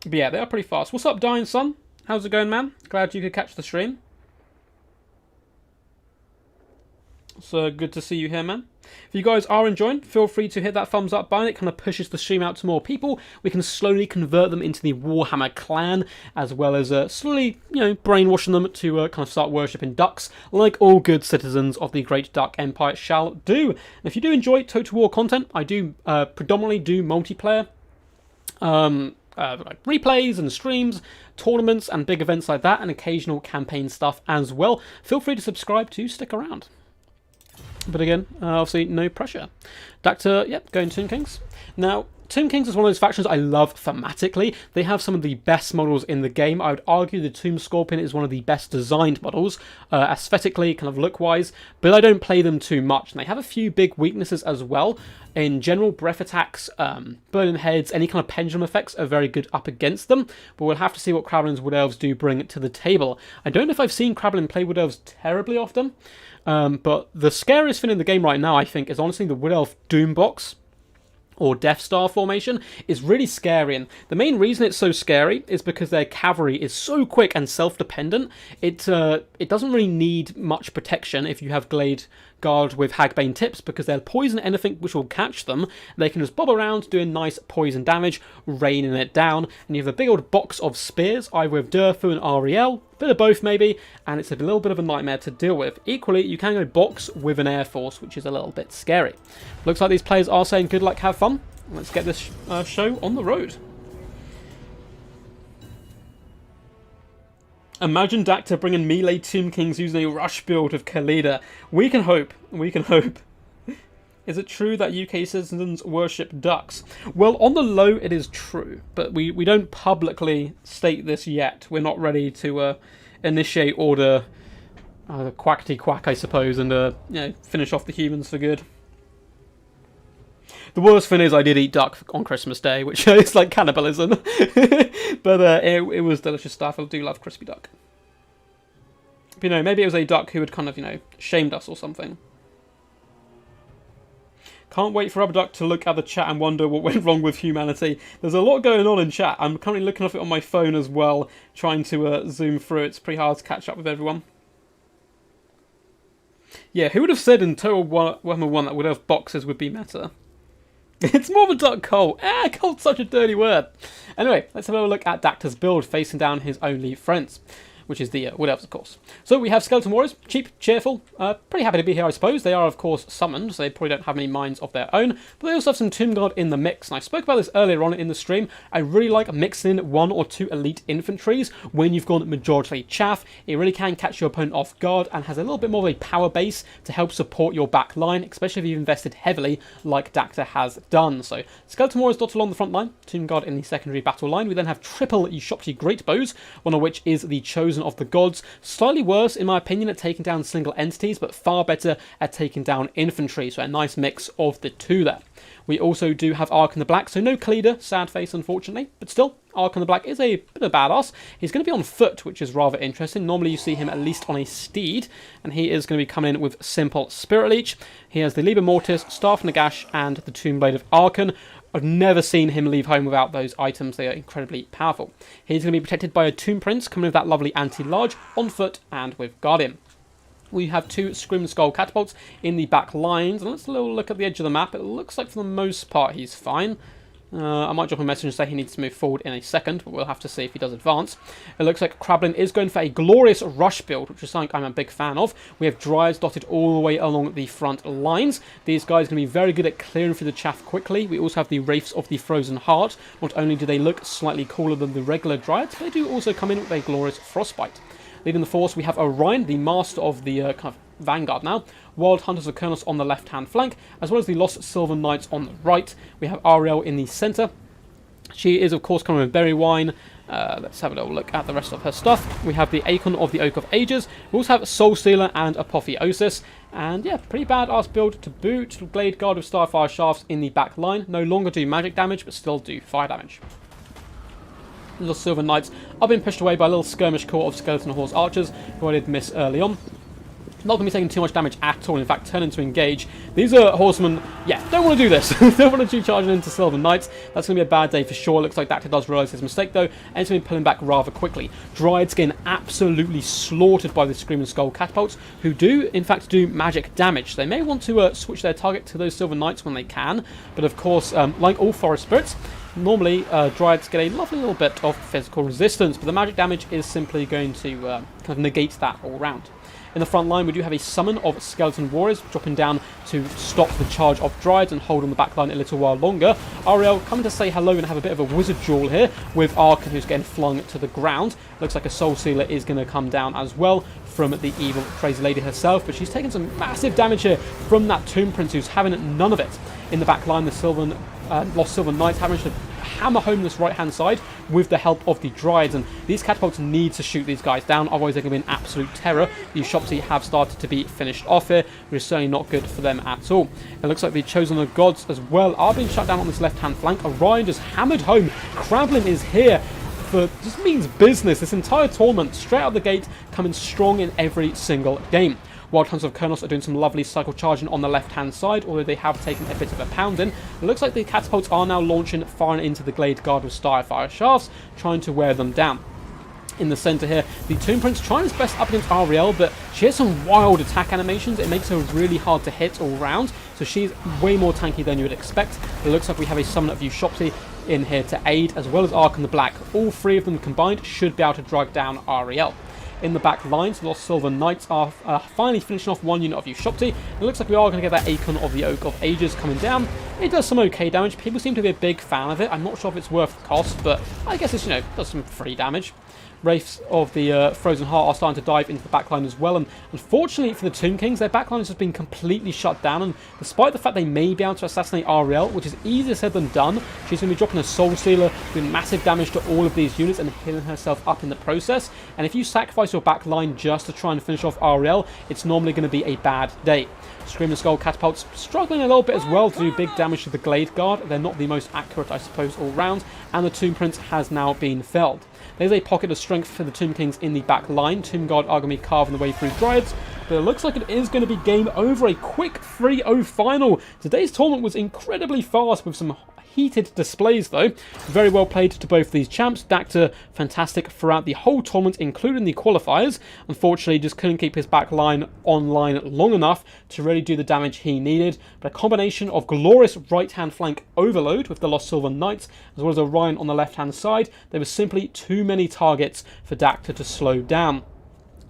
But yeah, they are pretty fast. What's up, Dying Sun? How's it going, man? Glad you could catch the stream. So good to see you here, man. If you guys are enjoying, feel free to hit that thumbs up button. It kind of pushes the stream out to more people. We can slowly convert them into the Warhammer clan, as well as slowly, brainwashing them to kind of start worshipping ducks, like all good citizens of the Great Duck Empire shall do. And if you do enjoy Total War content, I do predominantly do multiplayer. Like replays and streams, tournaments and big events like that, and occasional campaign stuff as well. Feel free to subscribe to stick around. But again, obviously no pressure. Dacta, yep, going Tomb Kings. Now, Tomb Kings is one of those factions I love thematically. They have some of the best models in the game. I would argue the Tomb Scorpion is one of the best designed models, aesthetically, kind of look-wise, but I don't play them too much. And they have a few big weaknesses as well. In general, breath attacks, burning heads, any kind of pendulum effects are very good up against them, but we'll have to see what Krablin's Wood Elves do bring to the table. I don't know if I've seen Krablin play Wood Elves terribly often, but the scariest thing in the game right now, I think, is honestly the Wood Elf Doom Box, or Death Star formation, is really scary. And the main reason it's so scary is because their cavalry is so quick and self-dependent. It doesn't really need much protection if you have Glade Guard with Hagbane tips, because they'll poison anything which will catch them. They can just bob around doing nice poison damage, raining it down, and you have a big old box of spears, either with Durfu and Ariel, bit of both maybe, and it's a little bit of a nightmare to deal with. Equally, you can go box with an Air Force, which is a little bit scary. Looks like these players are saying good luck, have fun. Let's get this show on the road. Imagine Dacta bringing melee Tomb Kings using a rush build of Khalida. We can hope. We can hope. Is it true that UK citizens worship ducks? Well, on the low, it is true, but we don't publicly state this yet. We're not ready to initiate order quackety quack, I suppose, and finish off the humans for good. The worst thing is I did eat duck on Christmas Day, which is like cannibalism. But it was delicious stuff. I do love crispy duck. But, maybe it was a duck who had kind of, shamed us or something. Can't wait for Rubber Duck to look at the chat and wonder what went wrong with humanity. There's a lot going on in chat. I'm currently looking at it on my phone as well, trying to zoom through. It's pretty hard to catch up with everyone. Yeah, who would have said in Total Warhammer 1 that Wood Elf boxes would be meta? It's more of a duck cult. Cult's such a dirty word. Anyway, let's have a look at Dacta's build, facing down his only friends, which is the Wood Elves, of course. So we have Skeleton Warriors, cheap, cheerful, pretty happy to be here, I suppose. They are, of course, summoned, so they probably don't have any minds of their own, but they also have some Tomb Guard in the mix, and I spoke about this earlier on in the stream. I really like mixing in 1 or 2 elite infantries when you've gone majority chaff. It really can catch your opponent off guard and has a little bit more of a power base to help support your back line, especially if you've invested heavily like Dacta has done. So Skeleton Warriors dot along the front line, Tomb Guard in the secondary battle line. We then have triple Shopti Great Bows, one of which is the Chosen of the Gods. Slightly worse, in my opinion, at taking down single entities, but far better at taking down infantry. So a nice mix of the two there. We also do have Ark in the Black, so no Khalida, sad face unfortunately, but still, Ark in the Black is a bit of a badass. He's going to be on foot, which is rather interesting. Normally you see him at least on a steed, and he is going to be coming in with simple Spirit Leech. He has the Liber Mortis, Staff Nagash, and the Tomb Blade of Arkan. I've never seen him leave home without those items. They are incredibly powerful. He's going to be protected by a Tomb Prince, coming with that lovely anti-large, on foot, and with Guardian. We have 2 Scrim Skull Catapults in the back lines, and let's have a little look at the edge of the map. It looks like for the most part he's fine. I might drop a message and say he needs to move forward in a second, but we'll have to see if he does advance. It looks like Krablin is going for a glorious rush build, which is something I'm a big fan of. We have Dryas dotted all the way along the front lines. These guys are going to be very good at clearing through the chaff quickly. We also have the Wraiths of the Frozen Heart. Not only do they look slightly cooler than the regular Dryads, but they do also come in with a glorious Frostbite. Leading the force, we have Orion, the master of the kind of vanguard now. Wild Hunters of Kurnos on the left-hand flank, as well as the Lost Silver Knights on the right. We have Ariel in the centre. She is, of course, coming with Berry Wine. Let's have a little look at the rest of her stuff. We have the Acon of the Oak of Ages. We also have Soul Stealer and Apotheosis. And yeah, pretty badass build to boot. Glade Guard with Starfire Shafts in the back line. No longer do magic damage, but still do fire damage. Little Silver Knights are being pushed away by a little skirmish corps of Skeleton Horse Archers, who I did miss early on. Not going to be taking too much damage at all. In fact, turning to engage. These are horsemen, yeah, don't want to do this. Don't want to be charging into Silver Knights. That's going to be a bad day for sure. Looks like Dactyl does realise his mistake, though, and he's going to be pulling back rather quickly. Dryad's getting absolutely slaughtered by the Screaming Skull catapults, who do, in fact, do magic damage. They may want to switch their target to those Silver Knights when they can, but of course, like all Forest Spirits, normally Dryads get a lovely little bit of physical resistance, but the magic damage is simply going to kind of negate that all round. In the front line, we do have a summon of Skeleton Warriors dropping down to stop the charge of Dryads and hold on the back line a little while longer. Ariel coming to say hello and have a bit of a wizard duel here with Arkan, who's getting flung to the ground. Looks like a Soul Sealer is going to come down as well from the evil crazy lady herself, but she's taking some massive damage here from that Tomb Prince, who's having none of it. In the back line, the Lost Silver Knights have managed to hammer home this right-hand side with the help of the Dryads, and these catapults need to shoot these guys down, otherwise they're going to be an absolute terror. The Shopsy have started to be finished off here, which is certainly not good for them at all. It looks like the Chosen of Gods as well are being shut down on this left-hand flank. Orion just hammered home. Krablin is here for just means business. This entire tournament, straight out the gate, coming strong in every single game. Wild Hunters of Kurnos are doing some lovely cycle charging on the left-hand side, although they have taken a bit of a pounding. It looks like the catapults are now launching far into the Glade Guard with Starfire shafts, trying to wear them down. In the centre here, the Tomb Prince trying his best up against Ariel, but she has some wild attack animations. It makes her really hard to hit all round, so she's way more tanky than you would expect. It looks like we have a Summon of Shopsy in here to aid, as well as Arkan the Black. All three of them combined should be able to drag down Ariel. In the back lines, the Lost Silver Knights are finally finishing off one unit of Shopsy. It looks like we are going to get that Acon of the Oak of Ages coming down. It does some okay damage. People seem to be a big fan of it. I'm not sure if it's worth the cost, but I guess it's, does some free damage. Wraiths of the Frozen Heart are starting to dive into the backline as well, and unfortunately for the Tomb Kings, their backline has just been completely shut down, and despite the fact they may be able to assassinate Ariel, which is easier said than done, she's going to be dropping a Soul Sealer, doing massive damage to all of these units and healing herself up in the process. And if you sacrifice your backline just to try and finish off Ariel, it's normally going to be a bad day. Screaming Skull catapults struggling a little bit as well to do big damage to the Glade Guard. They're not the most accurate, I suppose, all round, and the Tomb Prince has now been felled. There's a pocket of strength for the Tomb Kings in the back line. Tomb Guard are going to be carving the way through Dryads, but it looks like it is going to be game over. A quick 3-0 final. Today's tournament was incredibly fast with some heated displays though. Very well played to both these champs. Dactyl, fantastic throughout the whole tournament, including the qualifiers. Unfortunately, just couldn't keep his back line online long enough to really do the damage he needed. But a combination of glorious right-hand flank overload with the Lost Silver Knights, as well as Orion on the left-hand side, there were simply too many targets for Dactyl to slow down.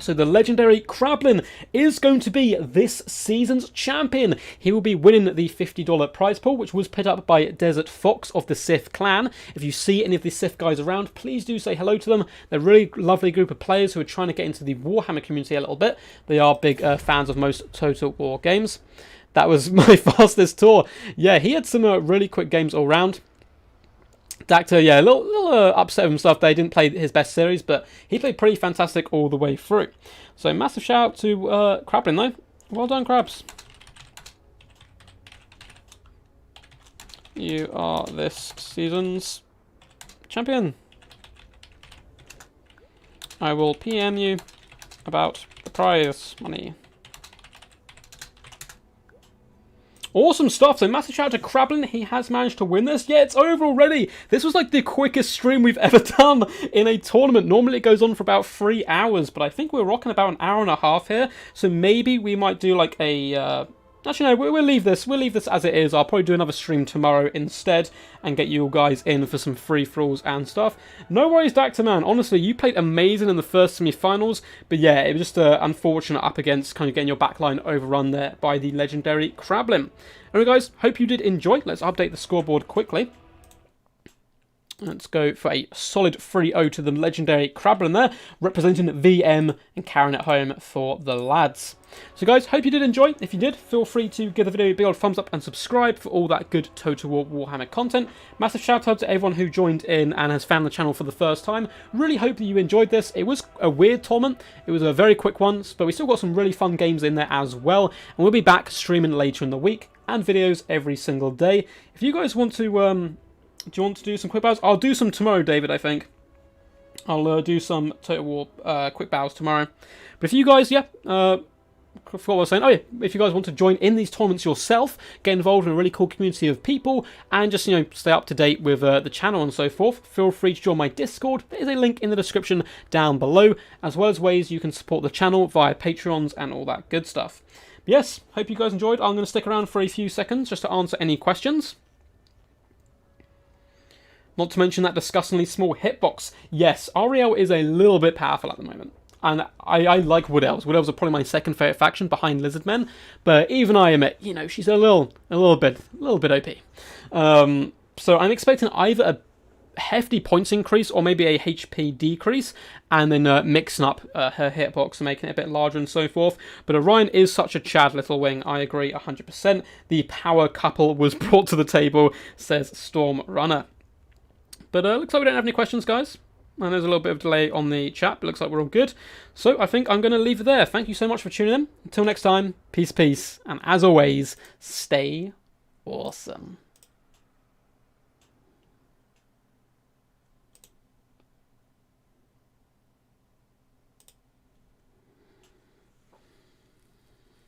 So the legendary Krablin is going to be this season's champion. He will be winning the $50 prize pool, which was put up by Desert Fox of the Sith clan. If you see any of the Sith guys around, please do say hello to them. They're a really lovely group of players who are trying to get into the Warhammer community a little bit. They are big fans of most Total War games. That was my fastest tour. Yeah, he had some really quick games all round. Dactyl, yeah, a little upset with himself that he didn't play his best series, but he played pretty fantastic all the way through. So massive shout out to Krablin though. Well done, Krabs. You are this season's champion. I will PM you about the prize money. Awesome stuff. So massive shout out to Krablin. He has managed to win this. Yeah, it's over already. This was like the quickest stream we've ever done in a tournament. Normally it goes on for about 3 hours, but I think we're rocking about an hour and a half here. So maybe we might do like a... Actually, no, we'll leave this. We'll leave this as it is. I'll probably do another stream tomorrow instead and get you guys in for some free-for-alls and stuff. No worries, Dactyl, man. Honestly, you played amazing in the first semi-finals. But yeah, it was just unfortunate up against kind of getting your backline overrun there by the legendary Krablin. Anyway, guys, hope you did enjoy. Let's update the scoreboard quickly. Let's go for a solid 3-0 to the legendary Krablin there, representing VM and carrying it home for the lads. So guys, hope you did enjoy. If you did, feel free to give the video a big old thumbs up and subscribe for all that good Total War Warhammer content. Massive shout out to everyone who joined in and has found the channel for the first time. Really hope that you enjoyed this. It was a weird tournament. It was a very quick one, but we still got some really fun games in there as well. And we'll be back streaming later in the week and videos every single day. If you guys want to... do you want to do some quick bows? I'll do some tomorrow, David, I think. I'll do some Total War quick bows tomorrow. But if you guys, yeah, forgot what I was saying. Oh yeah, if you guys want to join in these tournaments yourself, get involved in a really cool community of people, and just, stay up to date with the channel and so forth, feel free to join my Discord. There is a link in the description down below, as well as ways you can support the channel via Patreons and all that good stuff. But yes, hope you guys enjoyed. I'm going to stick around for a few seconds just to answer any questions. Not to mention that disgustingly small hitbox. Yes, Ariel is a little bit powerful at the moment. And I like Wood Elves. Wood Elves are probably my second favourite faction behind Lizardmen. But even I admit, she's a little bit OP. So I'm expecting either a hefty points increase or maybe a HP decrease, and then mixing up her hitbox and making it a bit larger and so forth. But Orion is such a Chad little wing. I agree 100%. The power couple was brought to the table, says Storm Runner. But looks like we don't have any questions, guys. And there's a little bit of delay on the chat, but looks like we're all good. So I think I'm going to leave it there. Thank you so much for tuning in. Until next time, peace, and as always, stay awesome.